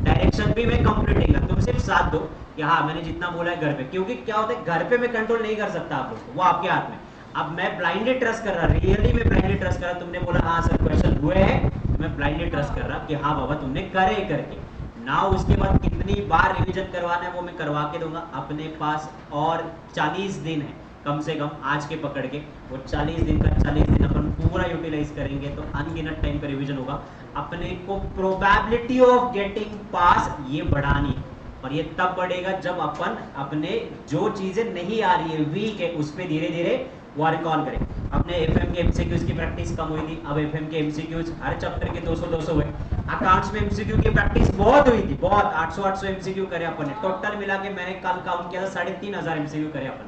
डायरेक्शन भी मैं कंप्लीट देगा, तुम सिर्फ 7 दो कि हाँ मैंने जितना बोला है घर पे। क्योंकि क्या होता है, घर पे मैं कंट्रोल नहीं कर सकता आप लोग को, वो आपके हाथ में। अब मैं ब्लाइंडली ट्रस्ट कर रहा, रियली मैं ब्लाइंडली ट्रस्ट कर रहा। तुमने बोला हाँ सर क्वेश्चन हुए हैं, मैं ब्लाइंडली ट्रस्ट कर रहा कि हाँ बाबा तुमने करे करके ना। उसके बाद कितनी बार रिवीजन करवाना है वो मैं करवा के दूंगा। अपने पास और 40 दिन है कम से कम आज के पकड़ के। वो 40 दिन का 40 दिन अपन पूरा यूटिलाइज करेंगे तो अनगिनत टाइम पे रिवीजन होगा। अपने को प्रोबेबिलिटी ऑफ गेटिंग पास ये बढ़ानी है, और ये तब बढ़ेगा जब अपन अपने जो चीजें नहीं आ रही है, वीक है, उस पर धीरे धीरे वर्क ऑन करें। अपने एफएम के एमसीक्यूज की प्रैक्टिस कम हुई थी, अब एफएम के एमसीक्यूज हर चैप्टर के 200 हुए। अकाउंट्स में एमसीक्यू की प्रैक्टिस बहुत हुई थी, बहुत 800 एमसीक्यू करे अपन ने। टोटल मिला के मैंने कल काउंट किया था 3500 एमसीक्यू करे अपन,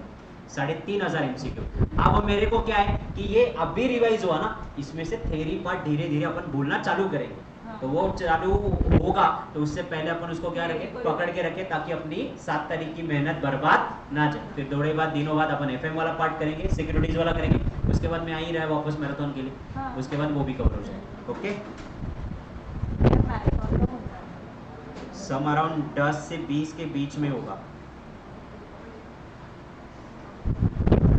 3500 एमसीक्यू। अब मेरे को क्या है कि ये अभी रिवाइज हुआ ना, इसमें से थ्योरी पार्ट धीरे धीरे अपन बोलना चालू करेंगे। तो वो चालू होगा तो उससे पहले अपन उसको क्या रखें, पकड़ के रखें, ताकि अपनी 7 तारीख की मेहनत बर्बाद ना जाए। फिर थोड़े बाद दिनों बाद अपन एफएम वाला पार्ट करेंगे, सिक्योरिटीज वाला करेंगे, उसके बाद में आ ही रहा है वापस मैराथन के लिए, हाँ। उसके बाद वो भी कवर हो जाएगा। ओके, मैराथन का होता है। सम अराउंड 10 से 20 के बीच में होगा,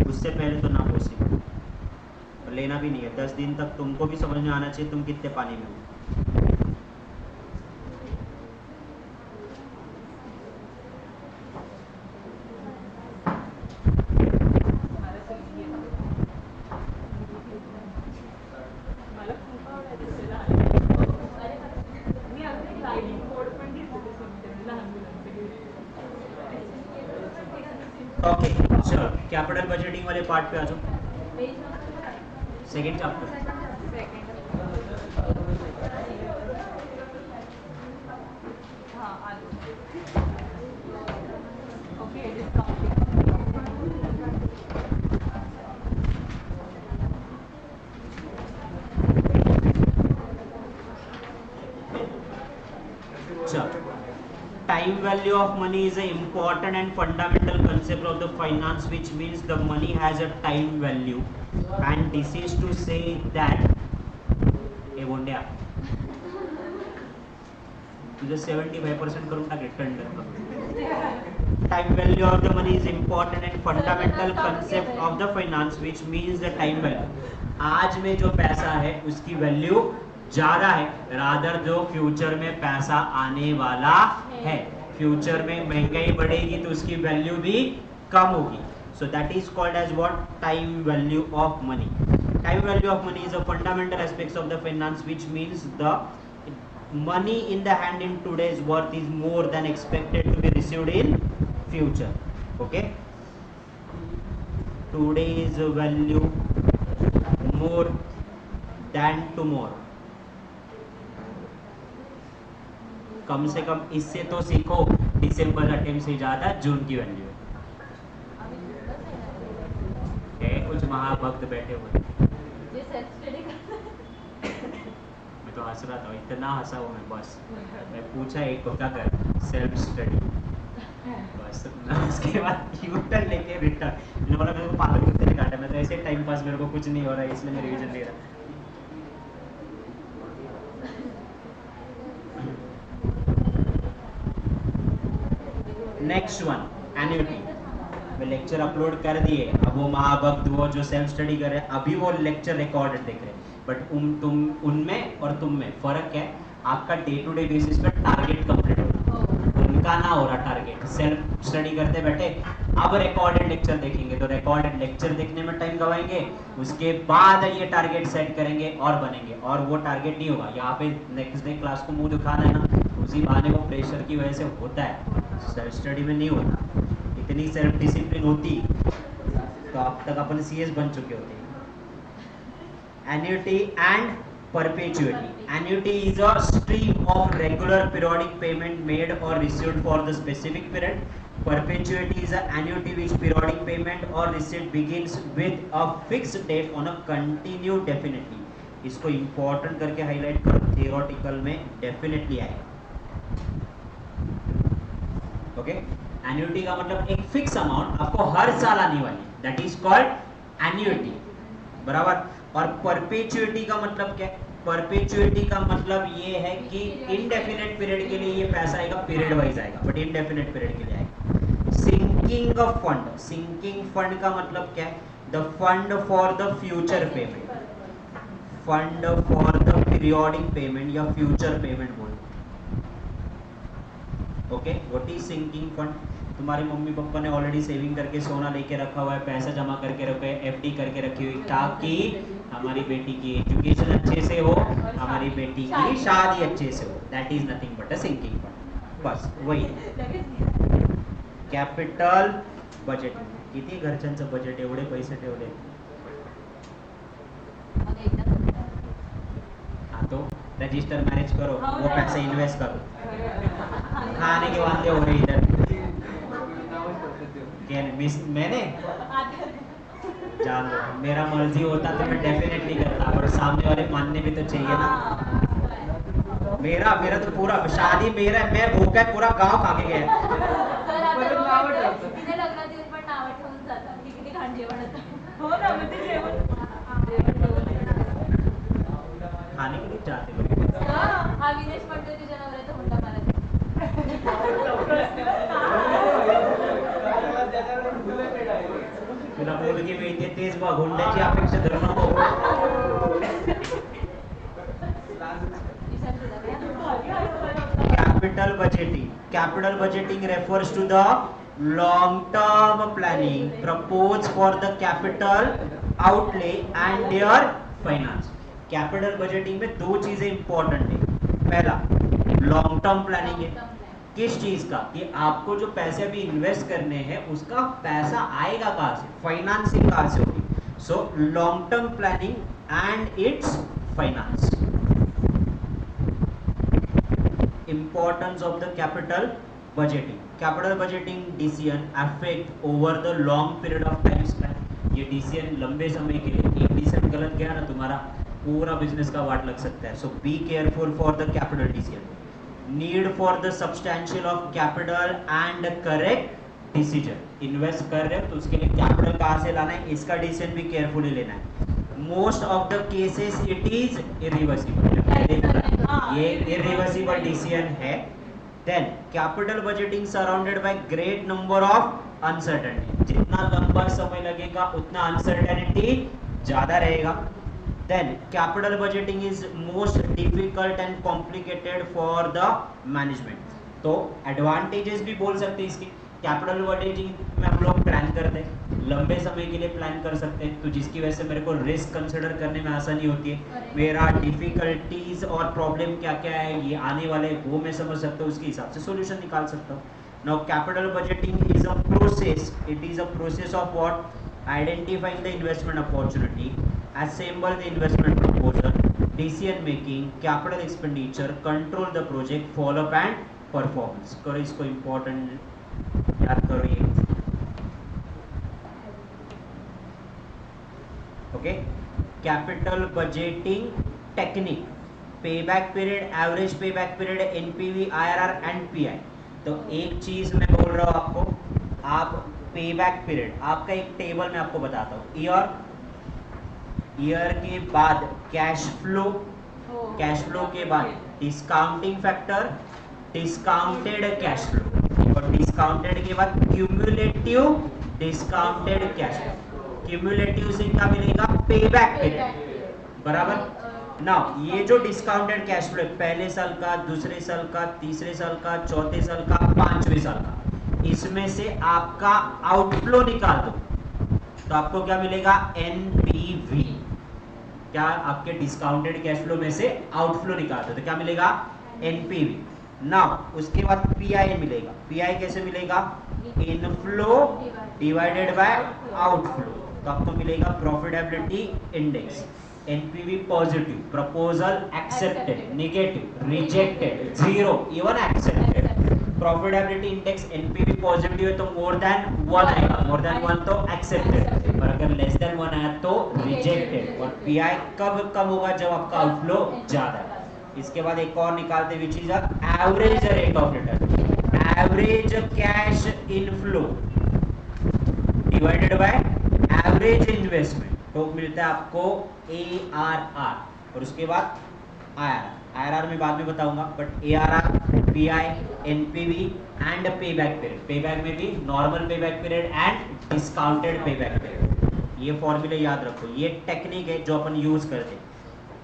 उससे पहले तो ना पॉसिबल, लेना भी नहीं है। 10 दिन तक तुमको भी समझ में आना चाहिए तुम कितने पानी में हो। मी अगदी लाईव्ह कोड पण घेतले ते लहान मुलांचे. ओके चलो, कैपिटल बजटिंग वाले पार्ट पे आ जाओ, पेज नंबर सेकंड चैप्टर। हां आलो. Okay discount. Time value of money is an important and fundamental concept of the finance, which means the money has a time value, and this is to say that बोंड्या तुझे 75% करून टाक return. Time value of the money is important and fundamental concept of the finance, which means the time value. आज में जो पैसा है उसकी value ज्यादा है, रादर जो फ्यूचर में पैसा आने वाला है. फ्यूचर में महंगाई बढ़ेगी तो उसकी वैल्यू भी कम होगी. So that is called as what, time value of money. Time value of money is a fundamental aspects of the finance, which means the money in the hand in today's worth is more than expected to be received in future. Okay, today's value more than tomorrow. कम से कम इससे तो सीखो, दिसंबर attempt से ज्यादा जून की value है. कुछ महाभक्त बैठे हुए, जे सेल्फ स्टडी करते मैं तो हंस रहा था, इतना हंसा हूँ मैं. बस मैं पूछा एक को क्या कर, सेल्फ स्टडी, बस उसके बाद यूटर्न लेके रिटर्न. मैंने बोला मेरे को पागल कुत्ते ने काटा, मैं तो ऐसे टाइम पास, मेरे को कुछ नहीं हो रहा है इसलिए मैं रिवीजन ले रहा. Next one, annuity. मैं लेक्चर अपलोड कर दिए, अब वो महाभक्त वो जो सेल्फ स्टडी कर रहे हैं अभी वो लेक्चर रिकॉर्डेड देख रहे हैं, बट तुम उनमें और तुम में फर्क है. आपका डे टू डे बेसिस पे टारगेट कंप्लीट होगा, उनका ना हो रहा टारगेट. सेल्फ स्टडी करते बैठे, अब रिकॉर्डेड लेक्चर देखेंगे तो रिकॉर्डेड लेक्चर देखने में टाइम गवाएंगे, उसके बाद ये टारगेट सेट करेंगे और बनेंगे, और वो टारगेट नहीं होगा. यहाँ पे नेक्स्ट डे क्लास को मुंह दिखाना है ना, उसी बहाने को प्रेशर की वजह से होता है. सेल्फ स्टडी में नहीं होता. इतनी सेल्फ डिसिप्लिन होती तो अब तक अपन सीएस बन चुके होते. Annuity and perpetuity. Annuity is a stream of regular periodic payment made or received for the specific period. Perpetuity is an annuity which periodic payment or receipt begins with a fixed date on a continued definitely. इसको important करके highlight करो, theoretical में definitely आएगा. Okay? Annuity का मतलब एक fix amount आपको हर साल आने वाली, that is called annuity. बराबर. और परपेचुइटी का मतलब क्या है? परपेचुइटी का मतलब ये है कि इनडेफिनेट पीरियड के लिए ये पैसा आएगा, पीरियड वाइज आएगा, बट इनडेफिनेट पीरियड के लिए आएगा. Sinking fund. सिंकिंग फंड का मतलब क्या है? The fund for the future payment, fund for the periodic payment या फ्यूचर पेमेंट बोल. Okay, what is sinking fund? तुम्हारे मम्मी पापा ने ऑलरेडी सेविंग करके सोना लेके रखा हुआ है, पैसा जमा करके रखे, एफडी करके रखी हुई, ताकि हमारी बेटी की एजुकेशन अच्छे से हो, हमारी बेटी की शादी अच्छे से हो. That is nothing but a sinking fund. बस वही कॅपिटल बजेट. किती घरच्यांचं बजेट एवढे पैसे ठेवले? मग एकदा हाँ तो रजिस्टर मैरिज करो, वो पैसे इन्वेस्ट करो. खाने के वादे हो रहे इधर. मैंने जान लो, मेरा मर्जी होता तो मैं डेफिनेटली करता, पर सामने वाले मानने भी तो चाहिए ना. मेरा मेरा तो पूरा शादी मेरा है, मैं भूखा है, पूरा गांव खा के गया है. तर आता परत तो नावं म्हटलं, ठेवतात. तिथे लग्नात येऊन पण नावं ठेवून जातात की किती घाण जेवण होतं. हो ना, मग ते जेवण खाने के लिए जाते लोग. हा विनेश म्हणतोय तुझ्या नवऱ्याचा हुंडा मारायचा. तुला मुलगी मिळते तेच बघ, हुंड्याची अपेक्षा धरू नको. विचार तुझा काय? Capital budgeting refers to the long term planning proposed for the capital outlay and their finance. Capital budgeting में दो चीजें इंपॉर्टेंट है. पहला लॉन्ग टर्म प्लानिंग है. किस चीज का? कि आपको जो पैसे अभी इन्वेस्ट करने हैं उसका पैसा आएगा कहां से, फाइनेंसिंग कहां से होगी. So long term planning and it's finance. Importance of the capital budgeting. Capital budgeting decision affect over the long period of time span. ये decision लंबे समय के लिए, एक decision गलत गया ना तुम्हारा पूरा बिजनेस का वाट लग सकता है. So be careful for the capital decision. Need for the substantial of capital and correct decision. Invest कर रहे हो तो उसके लिए capital कहाँ से लाना है, इसका decision भी carefully लेना है. Most of the cases it is irreversible. ये irreversible decision है. Then capital budgeting surrounded by great number of uncertainty. जितना लंबा समय लगेगा उतना uncertainty ज़्यादा रहेगा. Then capital budgeting is most difficult and complicated for the management. तो advantages भी बोल सकते हैं इसके. कैपिटल बजटिंग में हम लोग प्लान करते हैं, लंबे समय के लिए प्लान कर सकते हैं, तो जिसकी वजह से मेरे को रिस्क कंसिडर करने में आसानी होती है. मेरा डिफिकल्टीज और प्रॉब्लम क्या क्या है ये आने वाले वो मैं समझ सकता हूँ, उसके हिसाब से सॉल्यूशन निकाल सकता हूँ. Now capital budgeting is a process. It is a process of what? Identifying the investment opportunity, assemble the investment proposal, decision making, capital expenditure, control the project, follow up and performance. करो इसको important याद करो ये. Okay, capital budgeting technique, payback period, average payback period, NPV, IRR and pi. तो एक चीज मैं बोल रहा हूं आपको, आप पेबैक पीरियड आपका एक टेबल मैं आपको बताता हूं. ईयर के बाद कैश फ्लो के बाद discounting factor, discounted cash flow, और डिस्काउंटेड के बाद cumulative discounted cash flow. Cumulative से क्या मिलेगा? Payback period. बराबर. नाउ ये जो डिस्काउंटेड कैश फ्लो पहले साल का, दूसरे साल का, तीसरे साल का, चौथे साल का, पांचवें साल का, इसमें से आपका आउटफ्लो निकाल दो तो आपको क्या मिलेगा? एनपीवी. क्या? आपके डिस्काउंटेड कैश फ्लो में से आउटफ्लो निकाल दो तो क्या मिलेगा? एनपीवी. नाउ उसके बाद पीआई मिलेगा. पीआई कैसे मिलेगा? Inflow divided by outflow. तो आपको मिलेगा profitability index. NPV positive, proposal accepted, negative, rejected, zero, even accepted. Profitability index NPV positive है तो मोर देन 1 आएगा, मोर देन 1 तो एक्सेप्टेड, और अगर लेस देन 1 आया तो रिजेक्टेड. और पीआई कब कम होगा? जब आपका आउटफ्लो ज्यादा है. इसके बाद एक और निकालते which is average rate of return, average cash inflow divided by average investment, तो मिलता है आपको ARR. और उसके बाद IRR में बाद में बताऊंगा, but ARR, PI, NPV and payback period. Payback में भी normal payback period and discounted payback period. ये फॉर्मूले याद रखो, ये टेक्निक है जो अपन यूज करते हैं.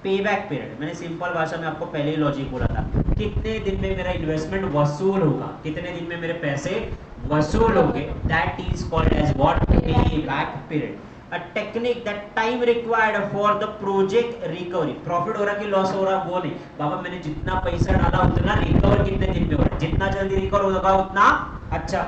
पेबैक पीरियड मैंने सिंपल भाषा में आपको पहले ही लॉजिक बोला था, कितने दिन में मेरा इन्वेस्टमेंट वसूल होगा, कितने दिन में मेरे पैसे वसूल होंगे. That is called as what? Payback period. A technique that time required for the project recovery. Profit हो रहा कि लॉस हो रहा वो नहीं बाबा, मैंने जितना पैसा डाला उतना रिकवर कितने दिन में हो रहा है, जितना जल्दी रिकवर होगा उतना अच्छा.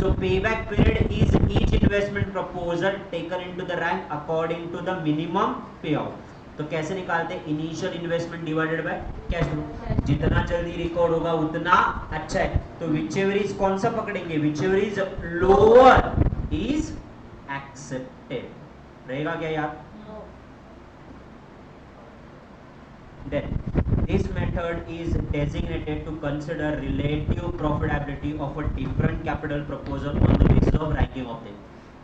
So payback period is each investment proposal taken into the rank according to the minimum payout. तो कैसे निकालते हैं? Initial investment divided by cash flow. जितना जल्दी रिकॉर्ड होगा उतना अच्छा है. तो विचएवर इज कौन सा पकड़ेंगे? Whichever is lower is accepted. रहेगा क्या याद? Then This method is designated to consider relative profitability of a different capital proposal on the basis of ranking of them.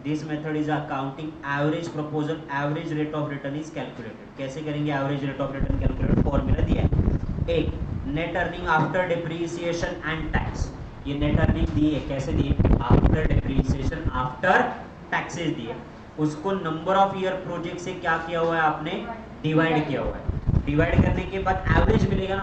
This method is accounting average proposal, average rate of return is calculated. कैसे करेंगे average rate of return calculate? Formula दिया है। एक net earning after depreciation and tax, ये net earning दी है, कैसे दी है? After depreciation after taxes दी है। उसको नंबर ऑफ ईयर प्रोजेक्ट से क्या किया हुआ है आपने? डिवाइड किया हुआ है। डिवाइड करने के बाद एवरेज मिलेगा ना।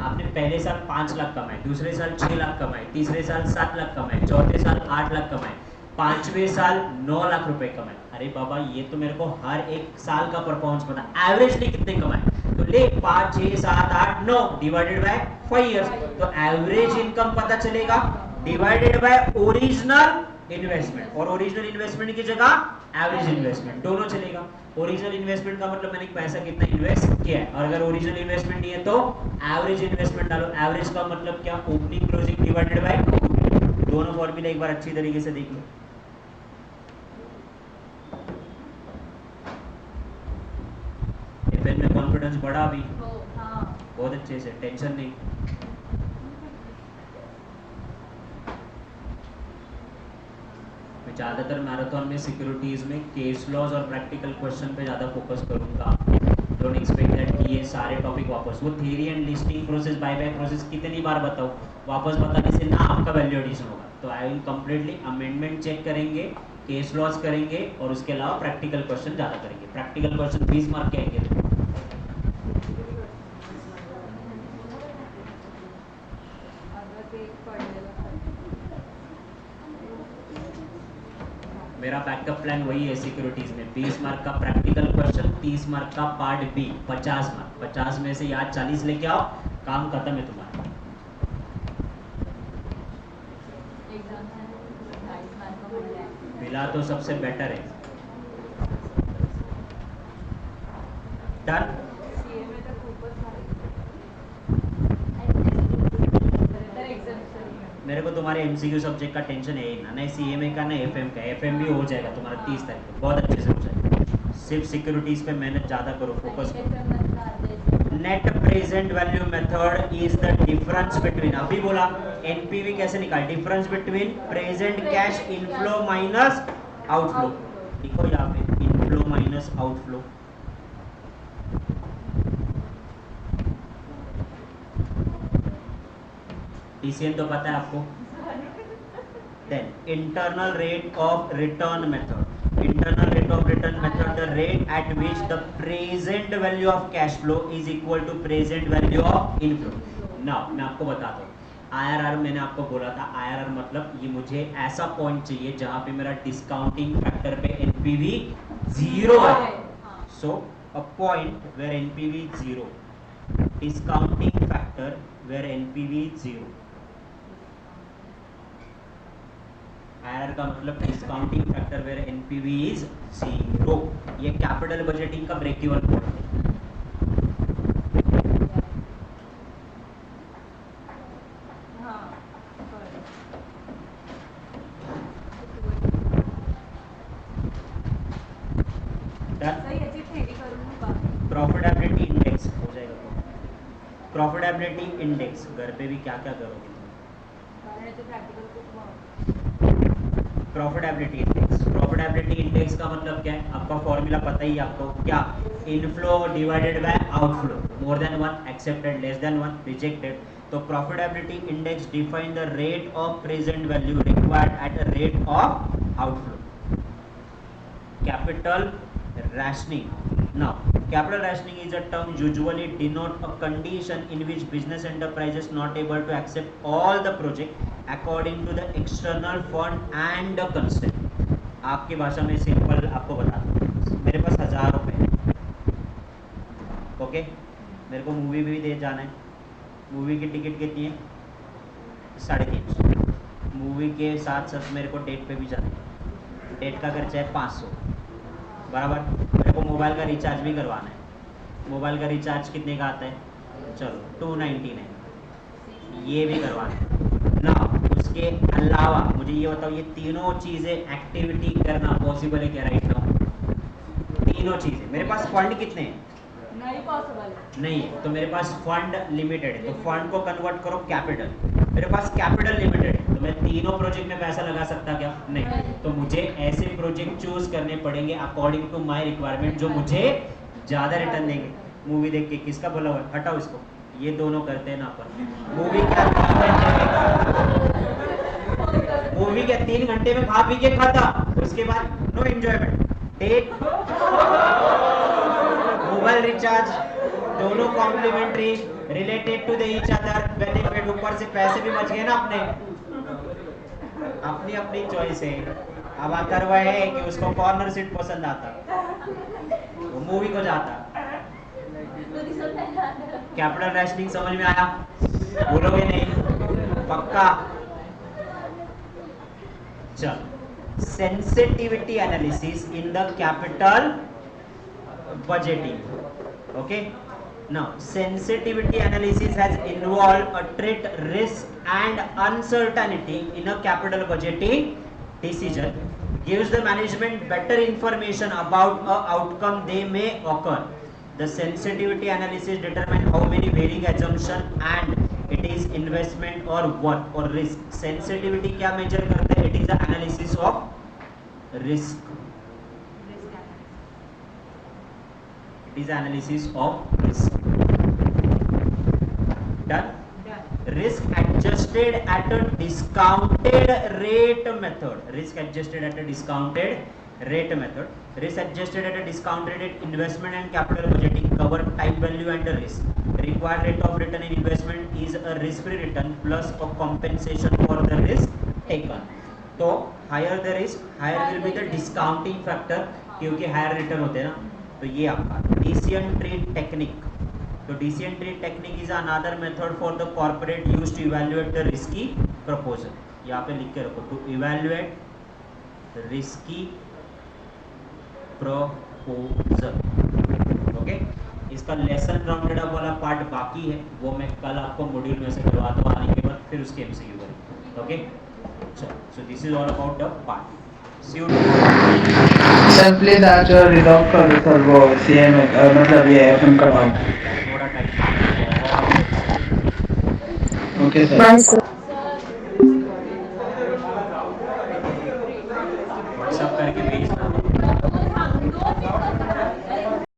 आपने पहले साल 5 लाख कमाए, दूसरे साल 6 लाख कमाए, तीसरे साल 7 लाख कमाए, चौथे साल 8 लाख कमाए, पांचवें साल 9 लाख रुपए कमाए। अरे बाबा ये तो मेरे को हर एक साल का परफॉर्मेंस पता, एवरेजली कितने कमाए? तो ले 5 6 7 8 9 डिवाइडेड बाय 5 इयर्स, तो एवरेज इनकम पता चलेगा डिवाइडेड बाय ओरिजिनल इन्वेस्टमेंट, और ओरिजिनल इन्वेस्टमेंट की जगह एवरेज इन्वेस्टमेंट, दोनों चलेगा। ओरिजिनल इन्वेस्टमेंट का मतलब मैंने पैसा कितना इन्वेस्ट किया है, और अगर ओरिजिनल इन्वेस्टमेंट नहीं है तो एवरेज इन्वेस्टमेंट डालो। एवरेज का मतलब क्या? ओपनिंग क्लोजिंग डिवाइडेड बाय, दोनों फॉर्मूला एक बार अच्छी तरीके से देख लो। एफएन में कॉन्फिडेंस बढ़ा अभी हाँ बहुत अच्छे से, टेंशन नहीं। मैं ज़्यादातर मैराथन में सिक्योरिटीज में केस लॉज और प्रैक्टिकल क्वेश्चन पे ज़्यादा फोकस करूंगा। डोंट एक्सपेक्ट दैट कि ये सारे टॉपिक वापस, वो theory and listing process, buyback process कितनी बार बताओ, वापस बताने से ना आपका वैल्यू एडिशन होगा। तो I will completely amendment check करेंगे, केस लॉज करेंगे, और उसके अलावा प्रैक्टिकल क्वेश्चन ज़्यादा करेंगे। प्रैक्टिकल क्वेश्चन 20 मार्क के आएंगे। अगं ते पडलेलं मेरा बैकअप प्लान वही है सिक्योरिटीज में, 20 मार्क का प्रैक्टिकल क्वेश्चन, 30 मार्क का पार्ट बी, 50 मार्क, 50 में से याद 40 लेके आओ, काम खत्म है तुम्हारा। एग्जाम 22 मार्क का मिल रहा है। मिला तो सबसे बेटर है। डन। सीए में तर खूपच भारी. तर exemption. मेरे को तुम्हारे एमसीक्यू सब्जेक्ट का टेंशन है ही ना, नहीं सीएमए का ना एफएम का। एफएम भी हो जाएगा तुम्हारा 30 तारीख को, बहुत अच्छे से हो जाएगा। सिर्फ सिक्योरिटीज पे मेहनत ज़्यादा करो, फोकस करो। Net present value method is the difference between, अभी बोला एनपीवी कैसे निकाल, difference between present cash inflow minus outflow. लिखो यहाँ पे इनफ्लो माइनस आउटफ्लो। टीसीएन तो पता है आपको। Then internal rate of return method, internal rate of return method, the rate at which the present value of cash flow is equal to present value of inflow. Now मैं आपको बताता हूँ, IRR मैंने आपको बोला था, आईआरआर मतलब ये मुझे ऐसा पॉइंट चाहिए जहाँ पे मेरा डिस्काउंटिंग फैक्टर पे एनपीवी 0 है। So uh point where NPV 0, discounting factor where NPV 0। IRR का मतलब discounting factor where NPV is 0। ये कैपिटल बजटिंग का ब्रेक इवन पॉइंट है। हां बरं. डन। तर याची थेरी करू नका. प्रॉफिटेबिलिटी इंडेक्स हो जाएगा तो प्रॉफिटेबिलिटी इंडेक्स घर पे भी क्या क्या करोगे तुम? कारण याचे प्रॅक्टिकल खूप महत्त्वाचं. प्रॉफिटेबिलिटी इंडेक्स, प्रॉफिटेबिलिटी इंडेक्स का मतलब क्या है? आपका फॉर्मूला पता ही है आपको, क्या? Inflow divided by outflow, more than 1 accepted, less than 1 rejected. तो profitability index define the rate of present value required at a rate of outflow. Capital rationing. Now, capital rationing is a term usually denote a condition in which business enterprise is not able to accept all the project according to the external fund and the constraint. आपकी भाषा में simple आपको बता दूँ, मेरे पास 1000 रुपये है, okay, मेरे को मूवी भी दे जाना है। मूवी की टिकट कितनी है? 350। मूवी के साथ साथ मेरे को डेट पे भी जाना है, डेट का खर्चा है 500 बराबर। मेरे को मोबाइल का रिचार्ज भी करवाना है, मोबाइल का रिचार्ज कितने का आता है? चलो 299, ये भी करवाना है ना। उसके अलावा मुझे ये बताओ, ये तीनों चीज़ें एक्टिविटी करना पॉसिबल है क्या राइट नाउ? तीनों चीज़ें। मेरे पास फंड कितने हैं? नहीं पॉसिबल नहीं है, तो मेरे पास फंड लिमिटेड है, तो फंड को कन्वर्ट करो कैपिटल। मेरे पास कैपिटल लिमिटेड है, तो मैं तीनों प्रोजेक्ट में पैसा लगा सकता क्या? नहीं। तो मुझे ऐसे प्रोजेक्ट चूज करने पड़ेंगे अकॉर्डिंग टू माय रिक्वायरमेंट, जो मुझे ज्यादा रिटर्न देंगे। मूवी देख के किसका बोला हुआ है? हटाओ इसको, ये दोनों करते हैं ना अपन। मूवी क्या 3 घंटे में, मूवी क्या 3 घंटे में खा पी के खाता, उसके बाद no enjoyment. Take mobile recharge, दोनों complementary, related to the each other, benefit, ऊपर से पैसे भी बच गए ना अपने। अपनी अपनी चॉइस है। अब आकर वह है कि उसको कॉर्नर सीट पसंद आता, वो मूवी को जाता। कैपिटल रैशनिंग समझ में आया? बोलोगे नहीं? पक्का? चल, sensitivity analysis in the capital budgeting. Okay, now sensitivity analysis has involved a treat risk and uncertainty in a capital budgeting decision, gives the management better information about a outcome they may occur. The sensitivity analysis determine how many varying assumption and it is investment or what or risk. Sensitivity क्या measure करता है? It is the analysis of risk. It is analysis of risk. Done? Risk adjusted at a discounted rate method. Risk adjusted at a discounted rate method. Risk adjusted at a discounted rate investment and capital budgeting cover time value and the risk. Required rate of return in investment is a risk-free return plus a compensation for the risk taken. तो higher the risk, higher will be the discounting factor, क्योंकि higher return होते हैं ना। तो ये आपका decision tree technique. तो decision tree technique is another method for the corporate used to evaluate the risky proposal. यहाँ पे लिख के रखो, to evaluate risky proposal. Okay, इसका लेसन राउंडेड अप वाला पार्ट बाकी है, वो मैं कल आपको मॉड्यूल में से करवाता हूँ, आने के बाद फिर उसके एमसीक्यू करेंगे। Okay, so this is all about the part. Sir please आज रिजॉल्व कर दो सर, वो सीएम मतलब ये एफएम का पार्ट। थोड़ा time. Okay sir. Bye sir.